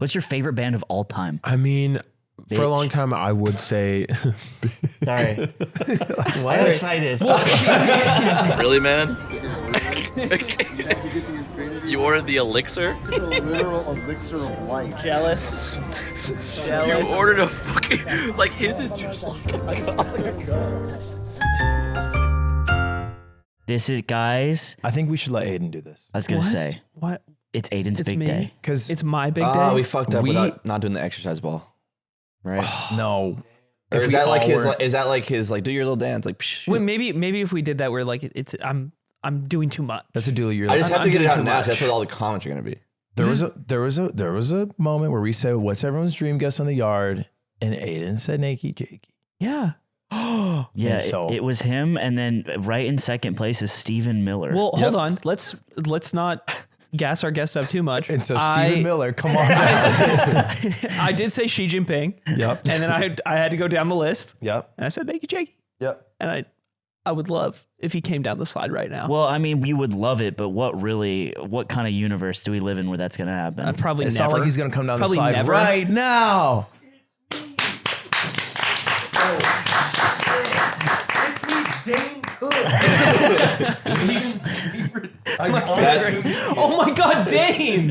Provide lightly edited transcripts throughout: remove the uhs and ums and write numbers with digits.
What's your favorite band of all time? I mean, for a long time, I would say. Sorry. Why am I excited? Really, man? You ordered the elixir? Literal elixir of life. Jealous. You ordered a fucking... Like, his is just like... This is, guys, I think we should let Aiden do this. I was going to say, What? it's Aiden's It's big me. day. Because It's my big Oh, day. we fucked up without not doing the exercise ball. Right? no. Or If is we that like all his... were- Is that like his... Like, do your little dance. Like, psh. Wait, maybe if we did that, we're like, I'm doing too much. That's a deal. I just have to I'm get it doing out too now. 'Cause much. That's what all the comments are going to be. There was a moment where we said, "What's everyone's dream guest on the yard?" And Aiden said, "NakeyJakey." Yeah. Yeah, so- it was him, and then right in second place is Stephen Miller. Well, hold on. Let's not gas our guest up too much. And so Stephen Miller, come on. I did say Xi Jinping. Yep. And then I had to go down the list. Yep. And I said NakeyJakey. Yep. And I would love if he came down the slide right now. well, I mean, we would love it, but what kind of universe do we live in where that's going to happen? Probably It's never. not like he's gonna come down Probably the slide never. right now. Oh my God, Dane!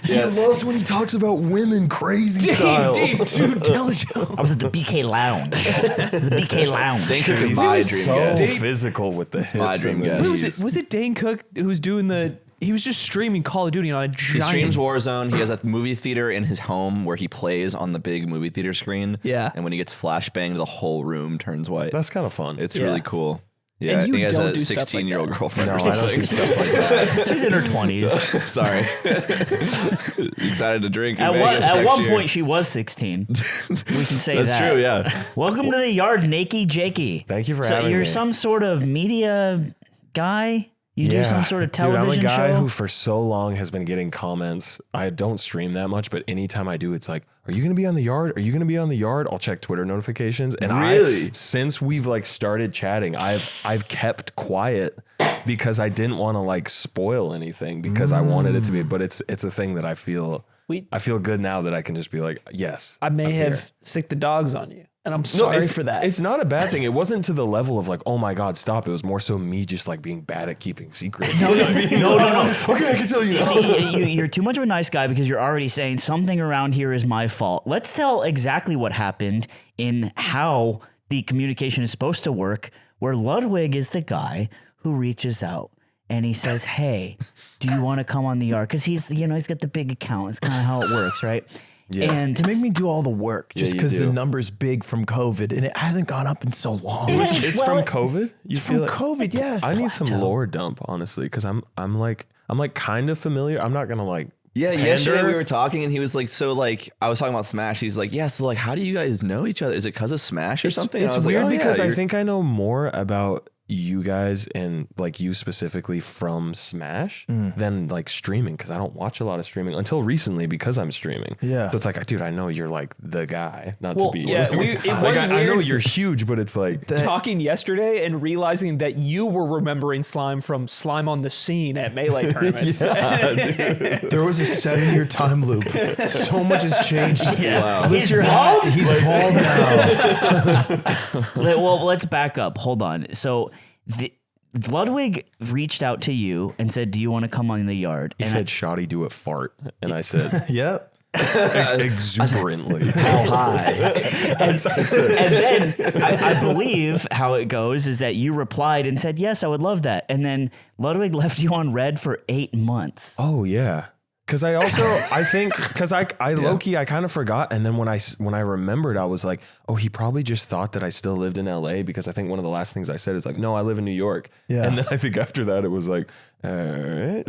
He loves when he talks about women crazy style. Dane, dude, tell us. I was at the BK Lounge. The BK Lounge. Thank you for my dream So guest. physical with the hips. my dream and the guest. knees. Was it Dane Cook who's doing the? He was just streaming Call of Duty on a He giant. streams Warzone. He has a movie theater in his home where he plays on the big movie theater screen. Yeah. And when he gets flashbanged, the whole room turns white. That's kind of fun. It's Yeah. really cool. Yeah, And you he has don't a do stuff like 16-year-old that. girlfriend. No, or I don't something. do stuff like that. She's in her 20s. Sorry. Excited to drink in At Vegas one next year. point, she was 16. We can say That's that. true, yeah. Welcome to the yard, NakeyJakey. Thank you for So having you're me. some sort of media guy? You do some sort of television Dude, I'm a guy show? who for so long has been getting comments. I don't stream that much, but anytime I do, it's like, are you going to be on the yard? Are you going to be on the yard? I'll check Twitter notifications. And Really? since we've like started chatting, I've kept quiet because I didn't want to like spoil anything because I wanted it to be, but it's a thing that I feel good now that I can just be like, yes. I may I'm have here. sicked the dogs on you, and I'm sorry for that. It's not a bad thing. It wasn't to the level of like, oh my God, stop. It was more so me just like being bad at keeping secrets. No. Okay, I can tell you. See, you're too much of a nice guy because you're already saying something around here is my fault. Let's tell exactly what happened in how the communication is supposed to work, where Ludwig is the guy who reaches out and he says, hey, do you want to come on the yard? Because he's got the big account. It's kind of how it works, right? Yeah. And To make me do all the work just you because the do. number's big from COVID and it hasn't gone up in so long. It's from COVID. You It's from COVID, yes. I need some lore dump, honestly, because I'm like kind of familiar. I'm not gonna like. Yeah, yesterday pander. we were talking and he was like, so like, I was talking about Smash. He's like, yeah, so like, how do you guys know each other? Is it because of Smash or something? And It's I was weird like, oh, because yeah, I you're- think I know more about you guys and like you specifically from Smash than like streaming because I don't watch a lot of streaming until recently because I'm streaming. Yeah. So it's like, dude, I know you're like the guy, not Well, to be. yeah, it was I know weird. you're huge, but it's like. Talking yesterday and realizing that you were remembering Slime from Slime on the Scene at Melee tournaments. There was a 7-year time loop. So much has changed. yeah. Lift your hat. He's bald now. Well, let's back up. Hold on. So Ludwig reached out to you and said, do you want to come on the yard? He And said, "Shoddy, do a fart," and I said, Yep. exuberantly. how high? and then I believe how it goes is that you replied and said, yes, I would love that. And then Ludwig left you on red for 8 months. Oh yeah. Cause I low-key, I kind of forgot. And then when I remembered, I was like, oh, he probably just thought that I still lived in LA because I think one of the last things I said is like, no, I live in New York. Yeah. And then I think after that, it was like, all right.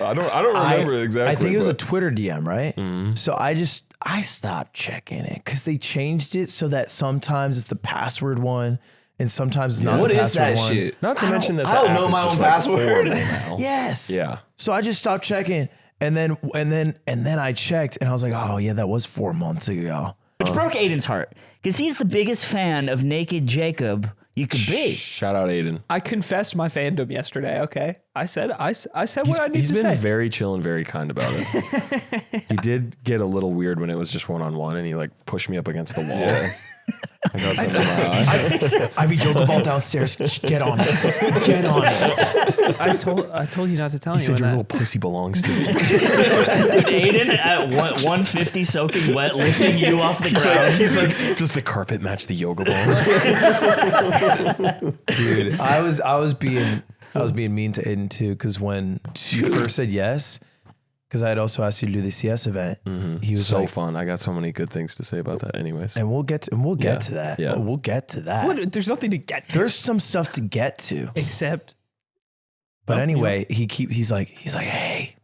I don't remember exactly. I think it was a but- Twitter DM, right? So I stopped checking it because they changed it so that sometimes it's the password one and sometimes it's not What the is password that one. shit? not to mention that I the don't app know is my just, own like, password. horrible now. Yes. Yeah. So I just stopped checking and then I checked and I was like, oh yeah, that was 4 months ago. Which broke Aiden's heart because he's the biggest fan of Naked Jacob You could be. Shout out Aiden. I confessed my fandom yesterday. Okay, I said what I need to He's say. been very chill and very kind about it. He did get a little weird when it was just one-on-one, and he like pushed me up against the wall. Yeah. I got some in my eye. I have a yoga ball downstairs. Get on it. Get on it. I told you not to tell He anyone said your that. little pussy belongs to me. Dude, Aiden at 150 soaking wet, lifting you off the ground. He's like, does the carpet match the yoga ball? Dude, I was being mean to Aiden too, because when you first said yes, because I had also asked you to do the CS event, he was so like, fun. I got so many good things to say about that anyways. and we'll get to that. Yeah. We'll get to that. What? There's nothing to get to There's some stuff to get to. except. But Well, anyway, he's like, hey,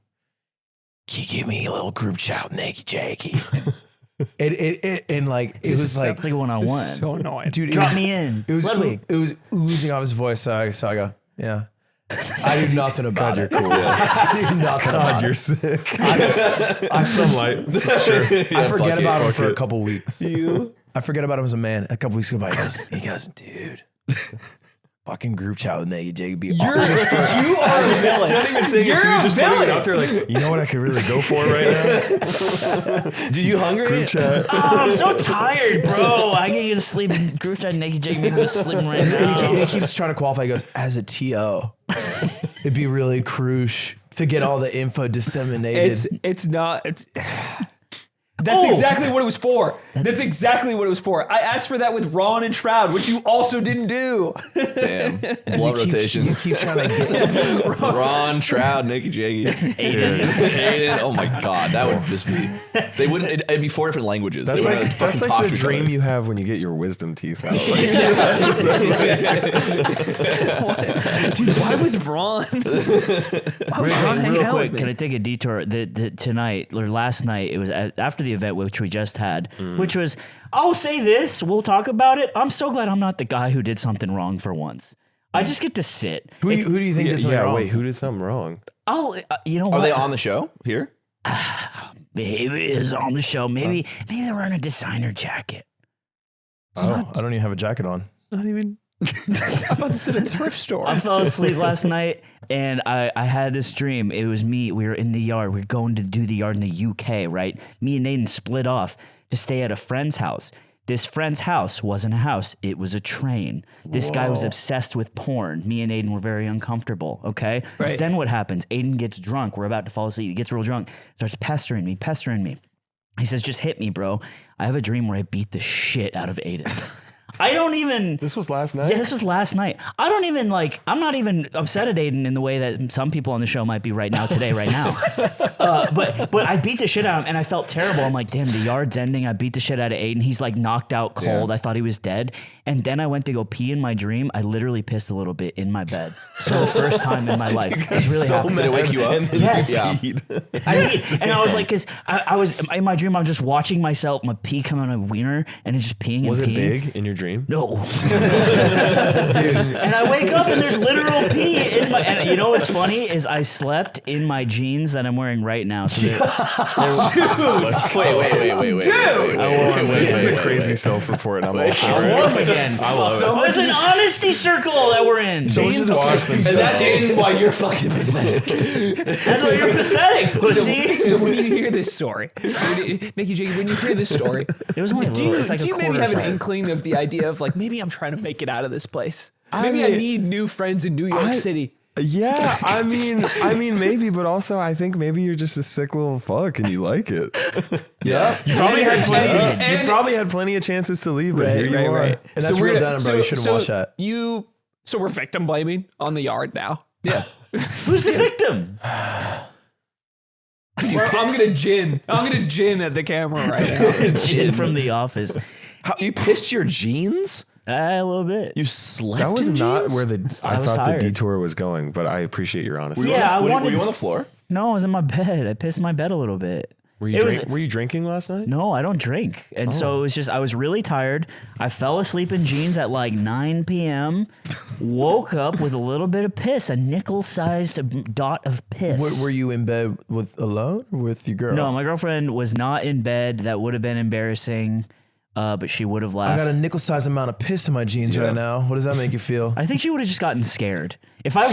can you give me a little group chat with NakeyJakey? and like it was like, Like one-on-one. So annoying. dude, Drop me in. It was Ludwig. it was oozing off his voice. So I go, yeah. I knew nothing about it. You're cool. I knew nothing about God, it. you're sick. I'm Some light. Sure. I forget about him fuck for a it. couple weeks. I forget about him as a man. A couple weeks go by, he goes, dude, fucking group chat with NakeyJakey be awesome. You are a villain. Not even saying You're it to you, a just putting it villain. out there like, you know what I could really go for right now? Dude, you hungry? Group chat. Oh, I'm so tired, bro. I get you to sleep in group chat. NakeyJakey, maybe I'm sleeping right now. He keeps trying to qualify. He goes, as a TO, it'd be really crucial to get all the info disseminated. It's not. That's exactly what it was for. That's exactly what it was for. I asked for that with Ron and Shroud, which you also didn't do. Damn. Blood rotation. You keep trying to get Ron, Shroud, NakeyJakey, Aiden. Oh my God, that would just be. They wouldn't. It'd be 4 different languages. That's they wouldn't like, fucking that's talk like the to each other. dream you have when you get your wisdom teeth out. Dude, why was Ron? Why was Ron hanging Real out quick, with can me? I take a detour? Tonight or last night, it was after the event which we just had, which was, I'll say this, we'll talk about it. I'm so glad I'm not the guy who did something wrong for once. I just get to sit. who do you think did something wrong? Wait, who did something wrong? You know Are what? they on the show here? Maybe it was on the show. Maybe they're wearing a designer jacket. I don't even have a jacket on. Not even. I'm about to sit at a thrift store. I fell asleep last night and I had this dream. It was me. We were in the yard. We were going to do the yard in the UK, right? Me and Aiden split off to stay at a friend's house. This friend's house wasn't a house. It was a train. This guy was obsessed with porn. Me and Aiden were very uncomfortable, okay? Right. Then what happens? Aiden gets drunk. We're about to fall asleep. He gets real drunk, starts pestering me. He says, just hit me, bro. I have a dream where I beat the shit out of Aiden. I don't even... This was last night? Yeah, this was last night. I don't even I'm not even upset at Aiden in the way that some people on the show might be right now, but I beat the shit out of him and I felt terrible. I'm like, damn, the yard's ending. I beat the shit out of Aiden. He's like knocked out cold. Yeah. I thought he was dead. And then I went to go pee in my dream. I literally pissed a little bit in my bed. So the first time in my life. It's really happened. Did it wake you up? Yes. Yeah. I did. And I was like, because I was in my dream, I'm just watching myself, my pee come out of my wiener and it's just peeing Was it and peeing. big in your dream? No. And I wake up and there's literal pee in my. And you know what's funny is I slept in my jeans that I'm wearing right now. So Wait. This is a crazy self-report. I'm all for I'll it. wear them again. I love it. It's an honesty circle that we're in. Jeans wash And themselves. that's Aiden why you're fucking pathetic. That's why you're pathetic, pussy. So when you hear this story, NakeyJakey, when you hear this story, It was only do little. you, It's like do a you maybe quarter have an size. inkling of the idea of like, maybe I'm trying to make it out of this place? Maybe I mean- need new friends in New York City. Yeah, I mean, maybe, but also I think maybe you're just a sick little fuck and you like it. Yeah. You probably had plenty. And- You probably had plenty of chances to leave, but here you are. And that's real done, bro. You shouldn't watch that. So we're victim blaming on the yard now. Yeah. Who's the victim? I'm gonna gin at the camera right now. Jin from The Office. How, you pissed your jeans? A little bit. You slept That was in not jeans? where I was thought tired. the detour was going, but I appreciate your honesty. Yeah, I Were wanted. you on the floor? No, I was in my bed. I pissed my bed a little bit. Were It you drinking last night? No, I don't drink. And so it was just, I was really tired. I fell asleep in jeans at like 9 p.m., woke up with a little bit of piss, a nickel-sized dot of piss. Were you in bed alone or with your girl? No, my girlfriend was not in bed. That would have been embarrassing. but she would have I laughed. got a nickel-sized amount of piss in my jeans right now. What does that make you feel? I think she would have just gotten scared. If I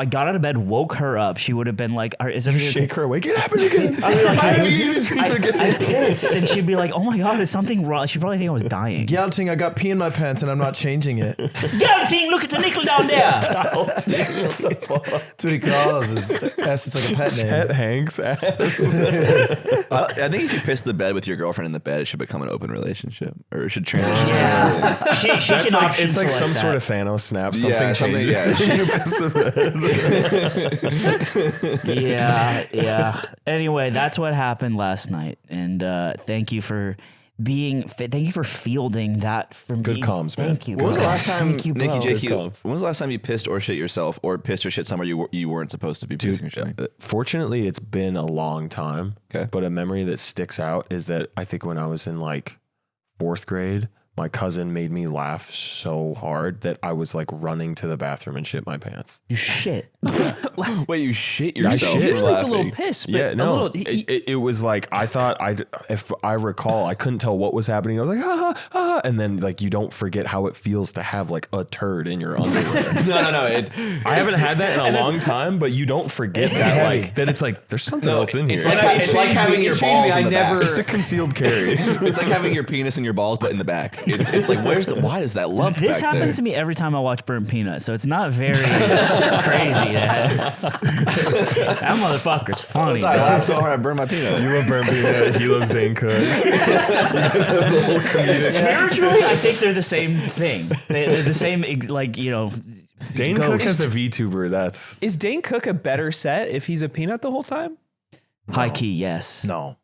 got out of bed, woke her up, she would have been like, "Is everything?" Shake her awake. It happened again. I mean, like, I pissed, and she'd be like, "Oh my god, is something wrong?" She'd probably think I was dying. Galting, I got pee in my pants and I'm not changing it. Galting, look at the nickel down there. That's what he calls his ass. It's like a pet name. Chet Hanks ass. I think if you piss the bed with your girlfriend in the bed, it should become an open relationship, or it should transition. Yeah, she That's can like, option it's like some select sort that. of Thanos snap. Yeah, Something changes. yeah. You piss the bed. Yeah. Anyway, that's what happened last night, and thank you for fielding that from Good me. comms, man. Thank you. When was the bro. last time, Thank you, bro. NakeyJakey, when was the last time you pissed or shit yourself, or pissed or shit somewhere you weren't supposed to be pissing or shitting? Fortunately, it's been a long time. Okay. But a memory that sticks out is that I think when I was in like 4th grade, my cousin made me laugh so hard that I was like running to the bathroom and shit my pants. You shit. Wait, you shit yourself? shit. for Usually It's a little laughing. piss, but Yeah, a no. little. It was like I thought if I recall, I couldn't tell what was happening. I was like, ha, and then like you don't forget how it feels to have like a turd in your underwear. No. I haven't had that in a long time, but you don't forget that like that it's like there's something else in here. It's like having your balls in the back. It's a conceed carry. It's like having your penis and your balls, but in the back. It's like why is that lump This back happens to me every time I watch Burnt Peanut, so it's not very crazy. That motherfucker's funny. I bro. laughed so hard I burned my peanut. You love Burn Peanut. He loves Dane Cook. Spiritually, I think they're the same thing. They're the same, like, Dane ghost. Cook as a VTuber. That's Is Dane Cook a better set if he's a peanut the whole time? High key, yes. No.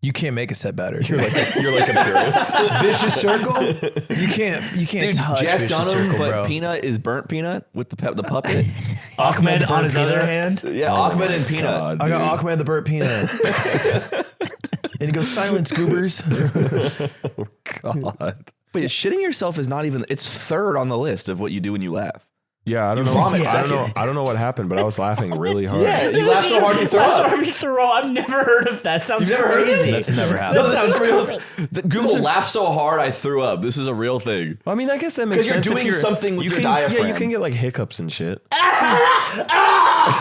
You can't make a set better. you're like a purist. Vicious circle? You can't Dude, touch Jeff Vicious Dunham, circle, but bro. Peanut is burnt peanut with the puppet. Ahmed on Burnt his other Peanut. hand. Yeah, Ahmed and Peanut. God, I got dude. Aquaman the Burnt Peanut. And he goes, silence, goobers. God. But shitting yourself is not even. It's 3rd on the list of what you do when you laugh. Yeah, I don't know. vomit I don't know. second. I don't know what happened, but I was laughing really hard. You laugh so hard you throw up. I've never heard of that. Sounds You've never heard of crazy. this? That's never happened. No, this sounds is real. real. Google laugh so hard I threw up. This is a real thing. Well, I mean, I guess that makes 'Cause you're sense. doing something with you your can, Yeah, diaphragm. you can get like hiccups and shit. I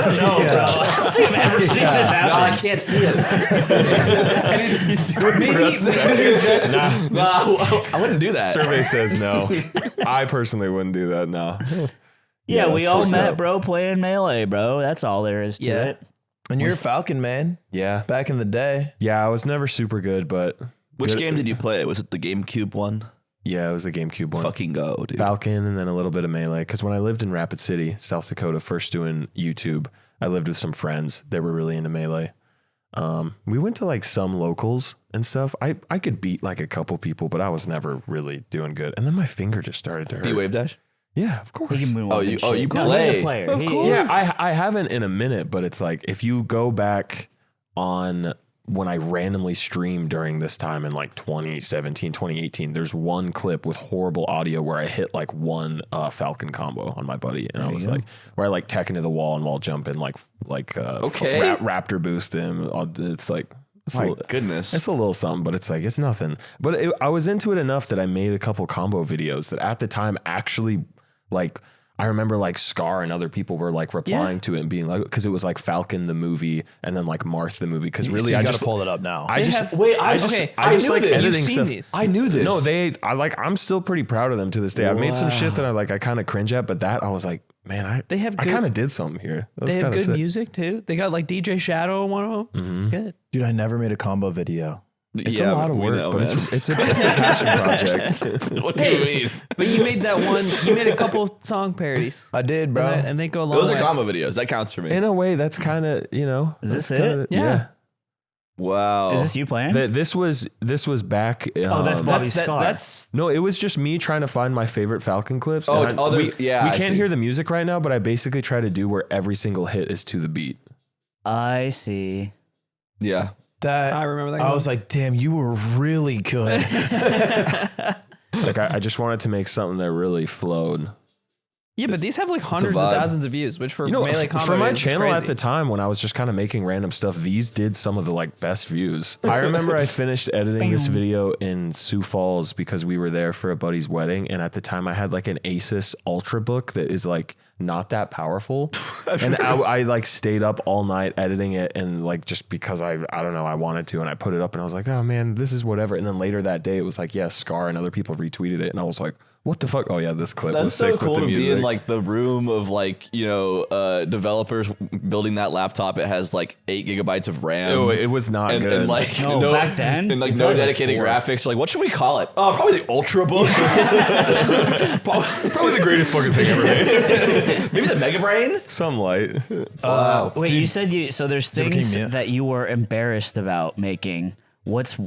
don't know, bro. I don't think I've ever seen this No, happen. I can't see it. No, I wouldn't do that. Survey says no. I personally wouldn't do that. No. Yeah, we that's all fucked met, up. bro, playing Melee, bro. That's all there is to Yeah. it. And you're a Falcon, man. Yeah. Back in the day. Yeah, I was never super good, but Which good- game did you play? Was it the GameCube one? Yeah, it was the GameCube one. Fucking go, dude. Falcon and then a little bit of Melee. Because when I lived in Rapid City, South Dakota, first doing YouTube, I lived with some friends. They were really into Melee. We went to like some locals and stuff. I could beat like a couple people, but I was never really doing good. And then my finger just started to hurt. Do you wave dash? Yeah, of course. He can moonwalk Oh, and you shit. No, play. he's a player. Yeah, I haven't in a minute, but it's like if you go back on when I randomly streamed during this time in like 2017, 2018, there's one clip with horrible audio where I hit like one Falcon combo on my buddy. And I was like, where I like tech into the wall and wall jump and Okay. raptor boost him. It's like, My goodness. it's a little something, but it's like, it's nothing. But I was into it enough that I made a couple combo videos that at the time actually like, I remember like Scar and other people were like replying to it and being like, because it was like Falcon the movie and then like Marth the movie. Because really, So you I gotta just pull it up now. I just have- Wait, I just okay, I just knew like this. editing You've seen stuff. these. I knew this. No, I'm still pretty proud of them to this day. I've made some shit that I kind of cringe at, but that I was like, man, They have I good- kind of did something here. That was They have kinda good sick. music too. They got like DJ Shadow in one of them. It's good. Dude, I never made a combo video. It's Yeah, a lot of we work, know, but man. it's a passion project. What do you mean? But you made that one. You made a couple song parodies, I did, bro. and they go a long Those are way. combo videos. That counts for me. In a way, that's kind of Is this that's kinda- it? Yeah. Wow. Is this you playing? This was back. Oh, that's Bobby That's Scar. that's No, it was just me trying to find my favorite Falcon clips. Oh, and it's other- we yeah, I can't see. hear the music right now, but I basically try to do where every single hit is to the beat. I see. Yeah. That I remember that I one. was like, damn, you were really good. Like I just wanted to make something that really flowed. Yeah, but these have like hundreds of vibe. thousands of views, which for You know, melee combo for my is channel crazy. at the time when I was just kind of making random stuff, these did some of the like best views. I remember I finished editing this video in Sioux Falls because we were there for a buddy's wedding, and at the time I had like an Asus Ultrabook that is like not that powerful, and I like stayed up all night editing it, and like just because I don't know, I wanted to, and I put it up, and I was like, oh man, this is whatever. And then later that day it was like, yeah, Scar and other people retweeted it, and I was like, what the fuck? Oh yeah, this clip was That's sick so cool with the to music. be in like the room of like, you know, developers building that laptop. It has like 8 gigabytes of RAM. Oh, it was not and, good. and like No, back then? and like You no probably had dedicated 4. graphics. Like, what should we call it? Oh, probably the Ultrabook. Probably the greatest fucking thing ever made. Maybe the Mega Brain. Some light. Wait, you said so there's things became me. that you were embarrassed about making. What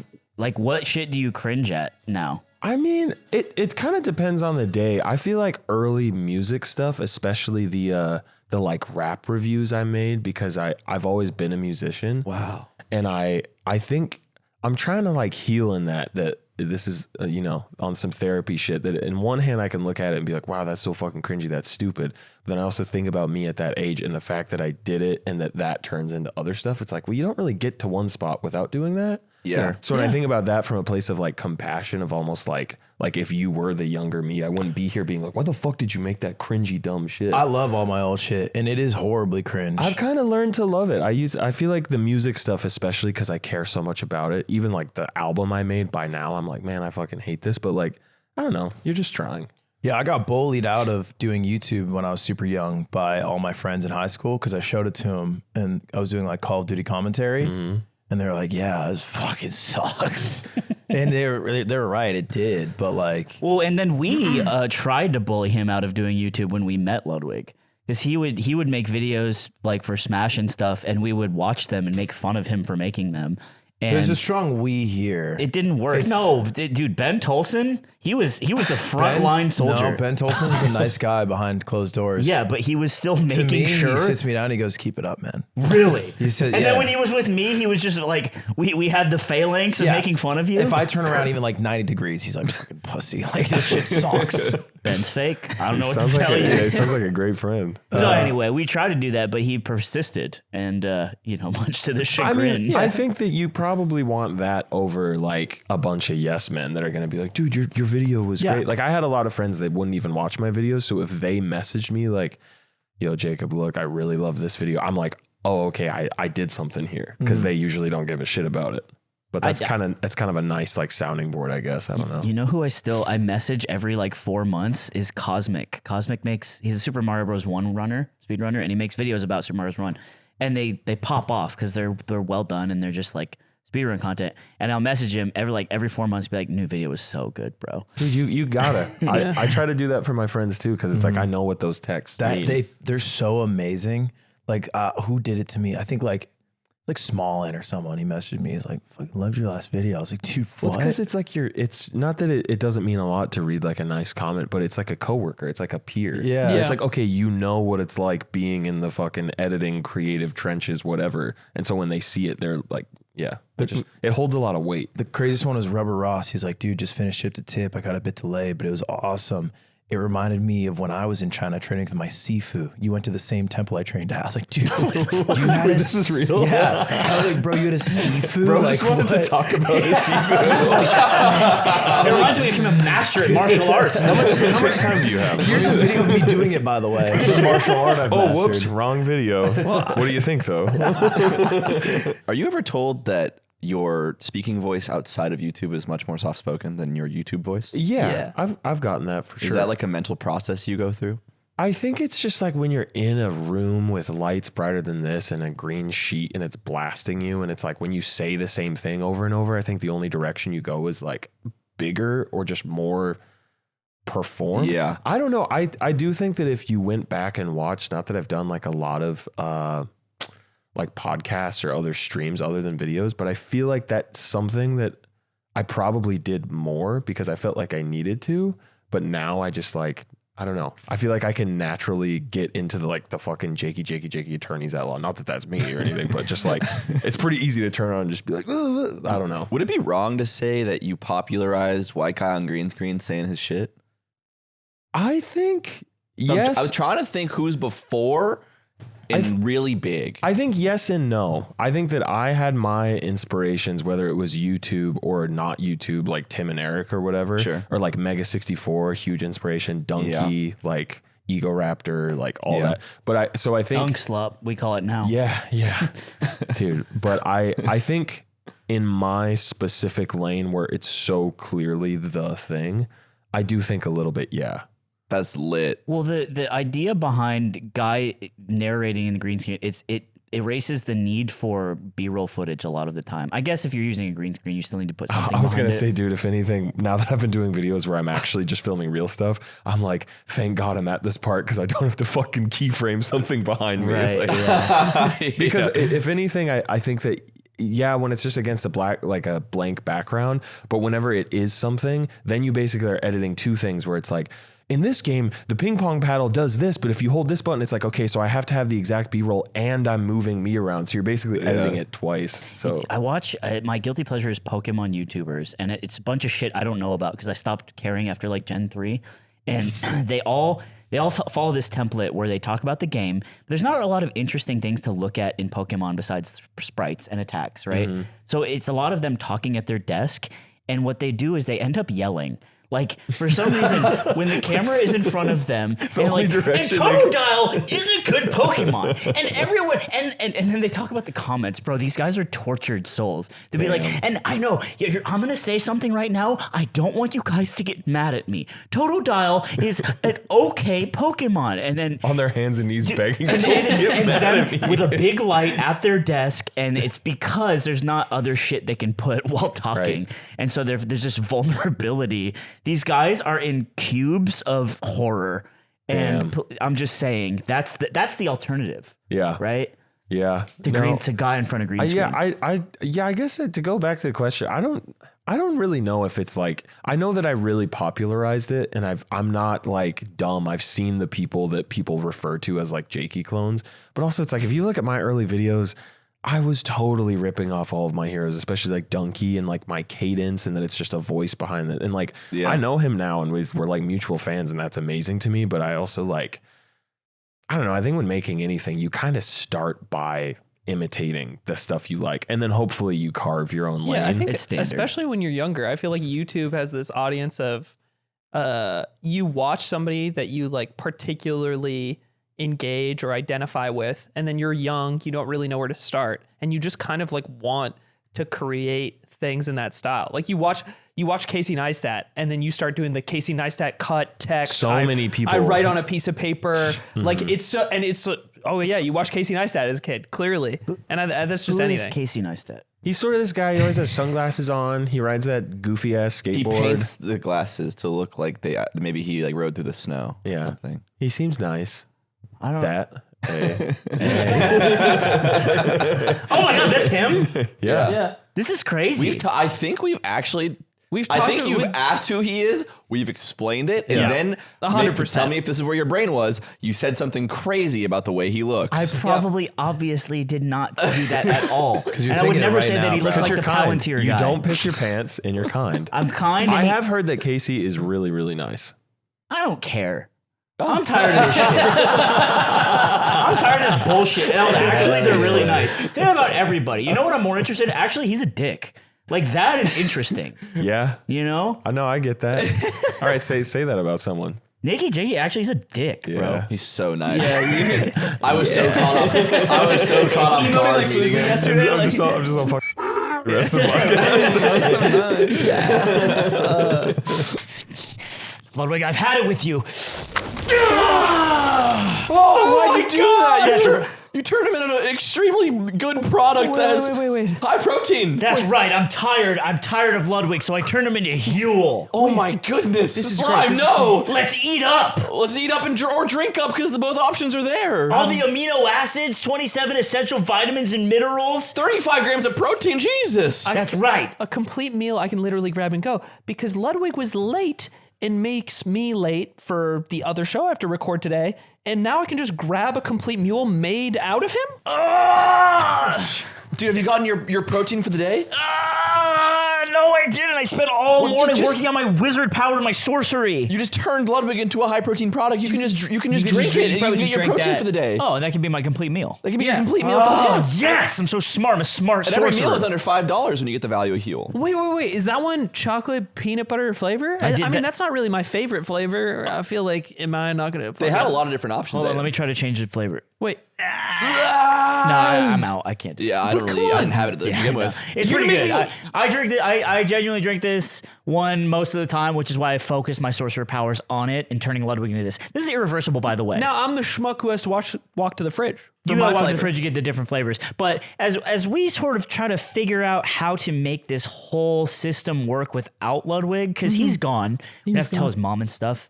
shit do you cringe at now? I mean, it kind of depends on the day. I feel like early music stuff, especially the like rap reviews I made, because I've always been a musician. Wow. And I think I'm trying to like heal in that this is, you know, on some therapy shit that in one hand I can look at it and be like, wow, that's so fucking cringy. That's stupid. But then I also think about me at that age and the fact that I did it and that turns into other stuff. It's like, well, you don't really get to one spot without doing that. Yeah. So when I think about that from a place of like compassion of almost like if you were the younger me, I wouldn't be here being like, why the fuck did you make that cringy dumb shit? I love all my old shit, and it is horribly cringe. I've kind of learned to love it. I feel like the music stuff, especially because I care so much about it. Even like the album I made by now, I'm like, man, I fucking hate this. But like, I don't know. You're just trying. Yeah, I got bullied out of doing YouTube when I was super young by all my friends in high school because I showed it to them and I was doing like Call of Duty commentary. And they're like, yeah, this fucking sucks. And they're right, it did. But like, Well, and then we tried to bully him out of doing YouTube when we met Ludwig. Because he would make videos like for Smash and stuff, and we would watch them and make fun of him for making them. And there's a strong we here. it didn't work. No, dude, Ben Tolson, he was a frontline soldier. No, Ben Tolson's a nice guy behind closed doors. Yeah, but he was still To making me, sure. he sits me down. He goes, "Keep it up, man." Really? He said, and yeah. then when he was with me, he was just like, we had the phalanx of Yeah. making fun of you. If I turn around even like 90 degrees, he's like, "Fucking pussy." Like this shit sucks. Ben's fake. I don't know what to Sounds like tell you. it sounds like a great friend. So anyway, we tried to do that, but he persisted, and much to the chagrin. I think that you probably want that over like a bunch of yes men that are going to be like, dude, your video was great. Like I had a lot of friends that wouldn't even watch my videos. So if they messaged me like, yo, Jacob, look, I really love this video. I'm like, oh, okay, I did something here, because they usually don't give a shit about it. But that's kind of a nice like sounding board, I guess. I don't know. You know who I message every like 4 months is Cosmic. Cosmic he's a Super Mario Bros. 1 runner, speedrunner, and he makes videos about Super Mario Bros. 1. And they pop off because they're well done and they're just like speedrun content. And I'll message him every 4 months, be like, new video was so good, bro. Dude, you gotta. I try to do that for my friends too, because it's like I know what those texts mean. They're so amazing. Like who did it to me? I think like Smallin or someone. He messaged me. He's like, "Fucking loved your last video." I was like, "Dude, what?" Because it's like it's not that it doesn't mean a lot to read like a nice comment, but it's like a coworker. It's like a peer. Yeah. It's like, okay, you know what it's like being in the fucking editing, creative trenches, whatever. And so when they see it, they're like, yeah, it holds a lot of weight. The craziest one was Rubber Ross. He's like, "Dude, just finished Ship to Tip. I got a bit delayed, but it was awesome. It reminded me of when I was in China training with my Sifu. You went to the same temple I trained at." I was like, "Dude, you had This is real? Yeah. I was like, "Bro, you had a Sifu?" Bro, like, just wanted to what? talk about his It reminds me of him a master at martial arts. How much time do you have? Here's a video of me doing it, by the way. The martial art I've Oh, mastered. whoops, wrong video. What do you think though? Are you ever told that your speaking voice outside of YouTube is much more soft spoken than your YouTube voice? Yeah. I've gotten that for sure. Is that like a mental process you go through? I think it's just like when you're in a room with lights brighter than this and a green sheet and it's blasting you, and it's like when you say the same thing over and over, I think the only direction you go is like bigger or just more perform. Yeah. I don't know. I do think that if you went back and watched, not that I've done like a lot of like podcasts or other streams other than videos, but I feel like that's something that I probably did more because I felt like I needed to, but now I just like, I don't know. I feel like I can naturally get into the fucking jakey attorneys at law. Not that that's me or anything, but just like, it's pretty easy to turn on and just be like, ugh, I don't know. Would it be wrong to say that you popularized White Guy on green screen saying his shit? I think So Yes. I was trying to think who's before and really big. I think yes and no. I think that I had my inspirations, whether it was YouTube or not YouTube, like Tim and Eric or whatever, Sure. or like Mega 64, huge inspiration, Donkey, like Ego Raptor, like all that. But I think Dunk Slup, we call it now. yeah, dude. But I think in my specific lane where it's so clearly the thing, I do think a little bit, yeah. That's lit. Well, the idea behind guy narrating in the green screen, it erases the need for B-roll footage a lot of the time. I guess if you're using a green screen, you still need to put something. I was going gonna to say, dude, if anything, now that I've been doing videos where I'm actually just filming real stuff, I'm like, thank God I'm at this part because I don't have to fucking keyframe something behind me. Right, Like, because if anything, I think that when it's just against a blank background, but whenever it is something, then you basically are editing two things where it's like, in this game, the ping pong paddle does this, but if you hold this button, it's like, okay, so I have to have the exact B-roll and I'm moving me around. So you're basically editing it twice. So I watch, my guilty pleasure is Pokemon YouTubers, and it's a bunch of shit I don't know about because I stopped caring after like Gen 3. And they all follow this template where they talk about the game. There's not a lot of interesting things to look at in Pokemon besides sprites and attacks, right? So it's a lot of them talking at their desk, and what they do is they end up yelling. Like, for some reason, when the camera is in front of them, and like, and Totodile is a good Pokemon. And everyone, and then they talk about the comments, bro. These guys are tortured souls. They'll be like, and I know, I'm going to say something right now. I don't want you guys to get mad at me. Totodile is an okay Pokemon. And then on their hands and knees begging and to get mad at me. with a big light at their desk, and it's because there's not other shit they can put while talking. Right. And so there's this vulnerability. These guys are in cubes of horror, and I'm just saying that's the alternative. Yeah. Right. Yeah. To guy in front of green screen. I guess to go back to the question, I don't really know if it's like, I know that I really popularized it, and I'm not like dumb. I've seen the people that people refer to as like Jakey clones, but also it's like, if you look at my early videos, I was totally ripping off all of my heroes, especially like Donkey and like my cadence, and that it's just a voice behind it. And like, I know him now, and we're like mutual fans, and that's amazing to me. But I also like, I don't know. I think when making anything, you kind of start by imitating the stuff you like, and then hopefully you carve your own lane. Yeah, I think It's standard. especially when you're younger, I feel like YouTube has this audience of you watch somebody that you like particularly engage or identify with, and then you're young, you don't really know where to start, and you just kind of like want to create things in that style. Like you watch Casey Neistat, and then you start doing the Casey Neistat cut text. So many people. I write on a piece of paper. Like it's so, and it's oh yeah, you watch Casey Neistat as a kid, clearly, and that's just Who anything. is Casey Neistat? He's sort of this guy. He always has sunglasses on. He rides that goofy ass skateboard. He paints the glasses to look like maybe he like rode through the snow. Or something. He seems nice. I don't know. Hey. Oh my God, that's him? Yeah. This is crazy. I think we've actually. We've I talked think to- you've we- asked who he is. We've explained it, and Yeah. then 100%. tell me if this is where your brain was. You said something crazy about the way he looks. I probably obviously did not do that at all. Because you're And I would thinking it never right say now, that he bro. looks like You're the kind. Palantir guy. You don't piss your pants, and you're kind. I'm kind. I and have heard that Casey is really, really nice. I don't care. I'm tired of this shit. I'm tired of this bullshit. And actually, they're really nice. Say that about everybody. You know what I'm more interested in? Actually, he's a dick. Like, that is interesting. Yeah. You know? I know. I get that. All right. Say that about someone. NakeyJakey actually is a dick, bro. Yeah. He's so nice. I was so caught off. I was so caught off guard like meeting Fuzi him. yesterday. I'm just on fucking the rest of the podcast. Ludwig, I've had it with you. Oh, why'd you do that? You turned him into an extremely good product that has wait. high protein. That's right. I'm tired. I'm tired of Ludwig, so I turned him into Huel. Oh my goodness. This is Slime, great. no. Let's eat up. Let's eat up or drink up because both options are there. All the amino acids, 27 essential vitamins and minerals. 35 grams of protein, Jesus. That's right. A complete meal I can literally grab and go because Ludwig was late and makes me late for the other show I have to record today. And now I can just grab a complete mule made out of him? Dude, have you gotten your protein for the day? No, I I didn't. I spent all morning working on my wizard power and my sorcery. You just turned Ludwig into a high protein product. You can just drink it and you can get your protein for the day. Oh, and that could be my complete meal. That could be your complete meal for the day. Yes, I'm so smart. I'm a smart And sorcerer. every meal is under $5 when you get the value of Huel. Wait. Is that one chocolate peanut butter flavor? I mean, that's not really my favorite flavor. I feel like, am I not going to? They had a lot of different options. Hold on, let me try to change the flavor. Wait. No, I'm out. I can't do it. Yeah, I didn't have it to begin with. It's pretty good. I drink it. I genuinely drink this one most of the time, which is why I focus my sorcerer powers on it and turning Ludwig into this. This is irreversible, by the way. Now I'm the schmuck who has to walk to the fridge. You gotta walk to the fridge, you get the different flavors. But as we sort of try to figure out how to make this whole system work without Ludwig, because he's gone, we have to tell his mom and stuff.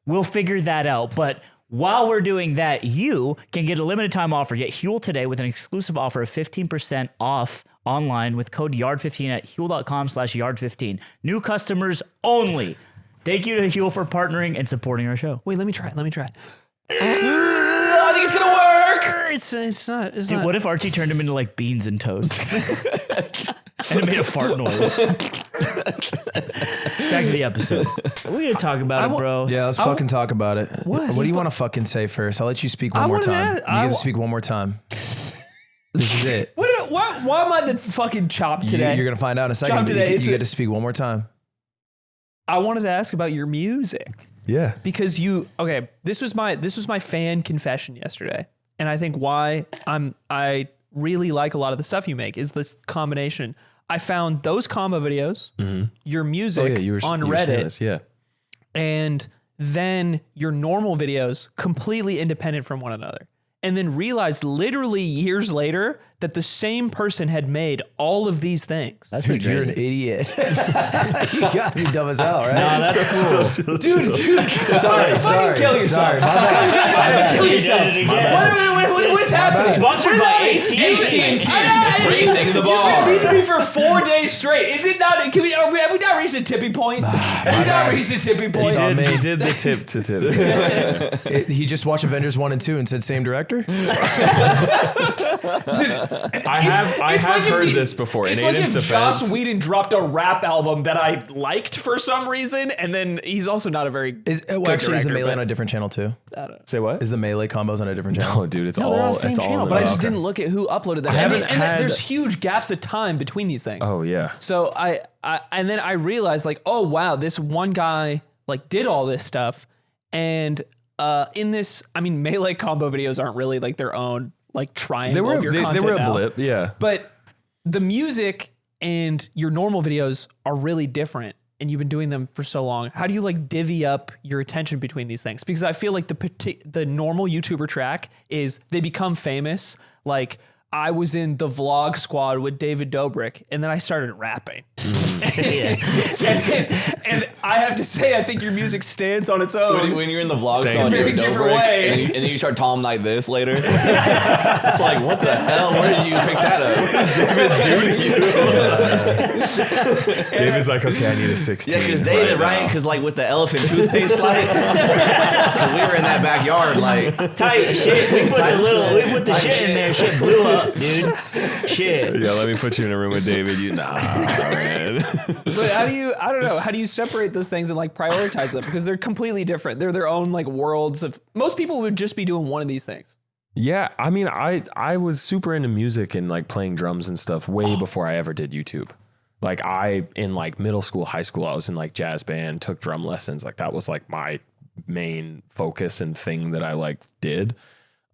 We'll figure that out. But while we're doing that, you can get a limited time offer. Get Huel today with an exclusive offer of 15% off online with code YARD15 at Huel.com/YARD15. New customers only. Thank you to Huel for partnering and supporting our show. Wait, let me try. I think it's gonna work. It's not. Dude, what if Archie turned him into like beans and toast? And it made a fart noise. Back to the episode. We're gonna talk about it, bro. Yeah, let's fucking talk about it. What do you want to fucking say first? I'll let you speak one more time. You get to speak one more time. This is it. Why am I the fucking chop today? You're gonna find out in a second. Chop today, You get to speak one more time. I wanted to ask about your music. Yeah. Because this was my fan confession yesterday. And I think why I really like a lot of the stuff you make is this combination. I found those combo videos, your music on Reddit, and then your normal videos completely independent from one another. And then realized literally years later that the same person had made all of these things. That's pretty You're crazy. an idiot. You gotta be dumb as hell, right? No, that's cool. Dude. Sorry. Kill yourself. Kill yourself. What is happening? Sponsored by AT&T. Raising the bar. We've been for 4 days straight. Is it not? Have we not reached a tipping point? Have we not reached a tipping point? He did the tip to tip. He just watched Avengers 1 and 2 and said same director? I have heard this before. In It's like Aiden's if Joss defense, Whedon dropped a rap album that I liked for some reason, and then he's also not a very good Is the director, Melee but- on a different channel too? say what? Is the Melee combos on a different channel? Oh, dude, it's No, all they're on the same it's all channel, in but I the- just didn't look at who uploaded that. haven't And had- there's huge gaps of time between these things. Oh yeah. So I and then I realized like, oh wow, this one guy like did all this stuff, and in this, I mean, Melee combo videos aren't really like their own like triangle of your content they were a now. blip, yeah. But the music and your normal videos are really different, and you've been doing them for so long. How do you like divvy up your attention between these things? Because I feel like the normal YouTuber track is they become famous. Like I was in the vlog squad with David Dobrik, and then I started rapping. and I have to say, I think your music stands on its own. When you're in the vlog, Thank on you. David Very different Dobrik, way. and then you start talking like this later. It's like, what the hell? Where did you pick that up? David's like, okay, I need a 16. Yeah, because David, right? now. Because like with the elephant toothpaste slide, 'cause we were in that backyard, like Tight shit. We put the shit in there. Shit blew up, dude. Shit. Yeah, let me put you in a room with David. Man. But how do you, I don't know, how do you separate those things and like prioritize them? Because they're completely different. They're their own like worlds of, most people would just be doing one of these things. Yeah, I mean, I was super into music and like playing drums and stuff way before I ever did YouTube. Like in like middle school, high school, I was in like jazz band, took drum lessons. Like that was like my main focus and thing that I like did.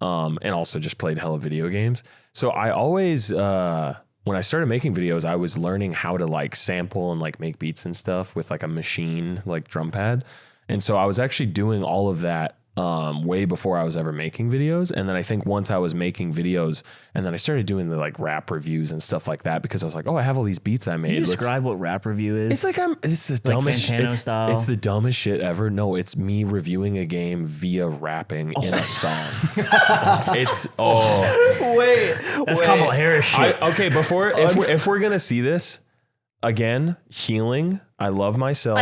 And also just played hella video games. So I always, when I started making videos, I was learning how to like sample and like make beats and stuff with like a machine, like drum pad. And so I was actually doing all of that way before I was ever making videos. And then I think once I was making videos and then I started doing the like rap reviews and stuff like that, because I was like, oh, I have all these beats I made. Can you describe what rap review is? It's like it's the dumbest Fantano style? It's the dumbest shit ever. No, it's me reviewing a game via rapping in a song. It's That's Kamala Harris shit. okay, if we're gonna see this again, healing I love myself.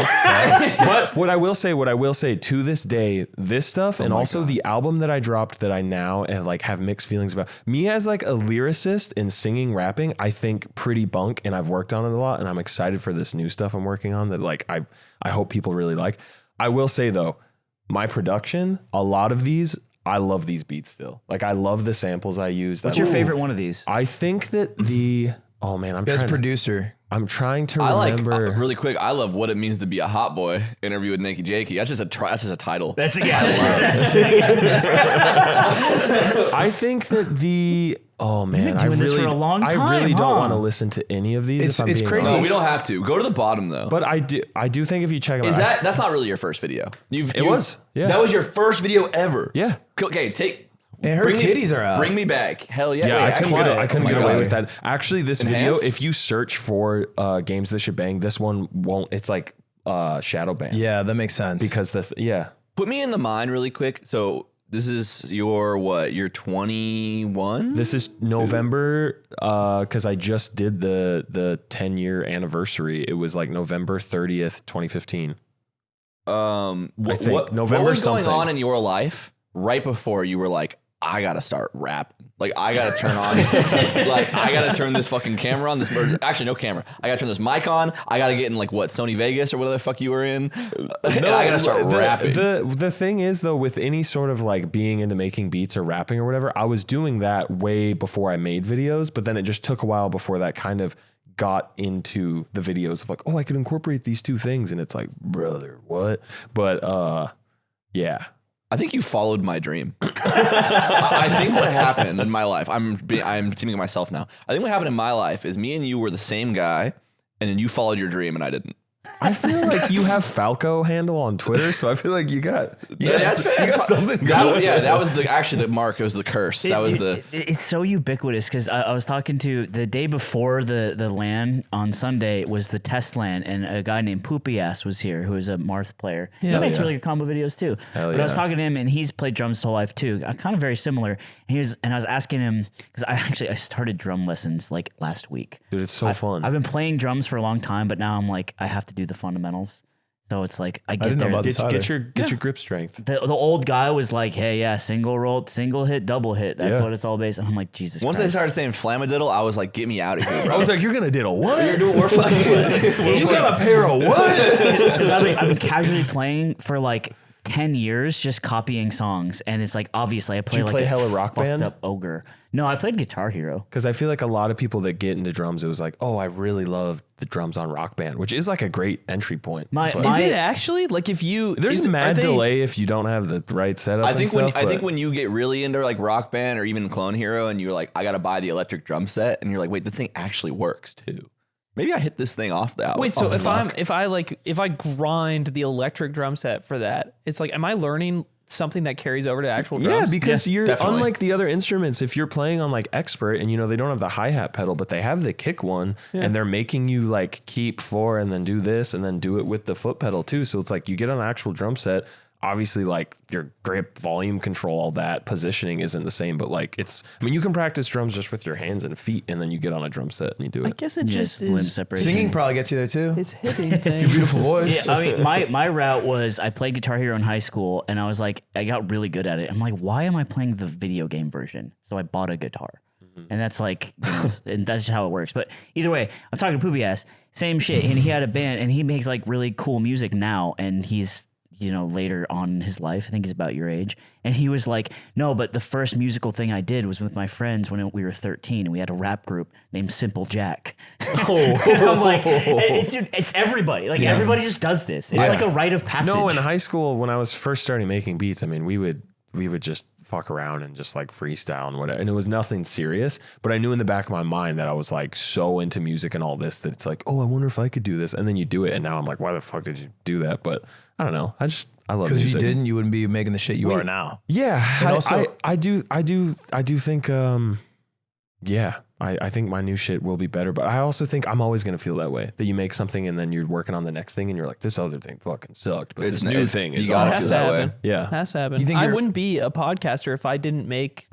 But what I will say to this day, this stuff and also the album that I dropped that I now have mixed feelings about. Me as like a lyricist in singing, rapping, I think pretty bunk, and I've worked on it a lot, and I'm excited for this new stuff I'm working on that like I hope people really like. I will say though, my production, a lot of these, I love these beats still. Like I love the samples I used. What's your favorite one of these? I think that Best producer. I'm trying to I remember. Really quick. I love What It Means to Be a Hot Boy interview with NakeyJakey. That's just a title. That's I think that You've been doing this for a long time, I really huh? don't want to listen to any of these. It's if I'm being crazy. No, honest. we don't have to. Go to the bottom though. But I do think if you check them Is out, that's not really your first video? It was. Yeah. That was your first video ever. Yeah. Okay, And her titties are out. Bring me back. Hell yeah. Yeah, Wait, I couldn't get away with that. Actually, this video, Enhance? if you search for games that should bang, this one won't. It's like shadow ban. Yeah, that makes sense. Because Put me in the mind really quick. So this is your what? You're 21? This is November, because I just did the 10-year anniversary. It was like November 30th, 2015. What November was going something. on in your life right before you were like, I gotta start rapping. Like I gotta turn on, like I gotta turn this fucking camera on. Actually, no camera. I gotta turn this mic on. I gotta get in like what, Sony Vegas or whatever the fuck you were in. And I gotta start rapping. The thing is though, with any sort of like being into making beats or rapping or whatever, I was doing that way before I made videos. But then it just took a while before that kind of got into the videos of like, oh, I could incorporate these two things, and it's like, brother, what? But yeah. I think you followed my dream. I think what happened in my life, I'm teaming with myself now. I think what happened in my life is me and you were the same guy, and then you followed your dream and I didn't. I feel like you have Falco handle on Twitter, so I feel like you got something going. That was the mark. It was the curse. It's so ubiquitous because I was talking to the day before the LAN on Sunday was the test LAN, and a guy named Poopy Ass was here who is a Marth player. He makes really good combo videos too. But I was talking to him, and he's played drums his whole life too. Kind of very similar. And I was asking him because I started drum lessons like last week. Dude, it's so fun. I've been playing drums for a long time, but now I'm like I have to do the fundamentals. So it's like I get there. Get your grip strength. The old guy was like, "Hey, yeah, single roll, single hit, double hit. That's what it's all based." And I'm like, Jesus. Once Christ. they started saying flammadiddle, I was like, "Get me out of here, bro!" I was like, "You're gonna diddle what? We're fucking. You got a pair of what?" Because I've been casually playing for like 10 years, just copying songs, and it's like obviously I play like a hella Rock Band? up ogre. No, I played Guitar Hero. Because I feel like a lot of people that get into drums, it was like, oh, I really love the drums on Rock Band, which is like a great entry point. Is it actually like if you? There's a mad delay if you don't have the right setup. I think when you get really into like Rock Band or even Clone Hero, and you're like, I gotta buy the electric drum set, and you're like, wait, this thing actually works too. Maybe I hit this thing off the. Wait, so if I grind the electric drum set for that, it's like, am I learning something that carries over to actual drums? Yeah, because you're definitely. unlike the other instruments. If you're playing on like Expert and they don't have the hi-hat pedal, but they have the kick one, and they're making you like keep 4 and then do this and then do it with the foot pedal too. So it's like you get on an actual drum set. Obviously, like your grip, volume control, all that positioning isn't the same, but like you can practice drums just with your hands and feet, and then you get on a drum set and you do it. I guess it just limb is. separation. Singing probably gets you there too. It's hitting things. Your beautiful voice. Yeah, I mean, my route was I played Guitar Hero in high school, and I was like, I got really good at it. I'm like, why am I playing the video game version? So I bought a guitar. And that's like, and that's just how it works. But either way, I'm talking to Poopy Ass, same shit. And he had a band, and he makes like really cool music now, and he's later on in his life, I think he's about your age. And he was like, no, but the first musical thing I did was with my friends when we were 13, and we had a rap group named Simple Jack. And I'm like, dude, it's everybody. Like everybody just does this. It's like a rite of passage. No, in high school, when I was first starting making beats, I mean, we would just fuck around and just like freestyle and whatever. And it was nothing serious, but I knew in the back of my mind that I was like so into music and all this that it's like, oh, I wonder if I could do this. And then you do it. And now I'm like, why the fuck did you do that? But I don't know. I love music. Because if you didn't, you wouldn't be making the shit you are now. Yeah. And also, I do think, I think my new shit will be better, but I also think I'm always going to feel that way, that you make something and then you're working on the next thing and you're like, this other thing fucking sucked, but this new thing is gotta awesome. feel that way. Yeah. Has to happen. I wouldn't be a podcaster if I didn't make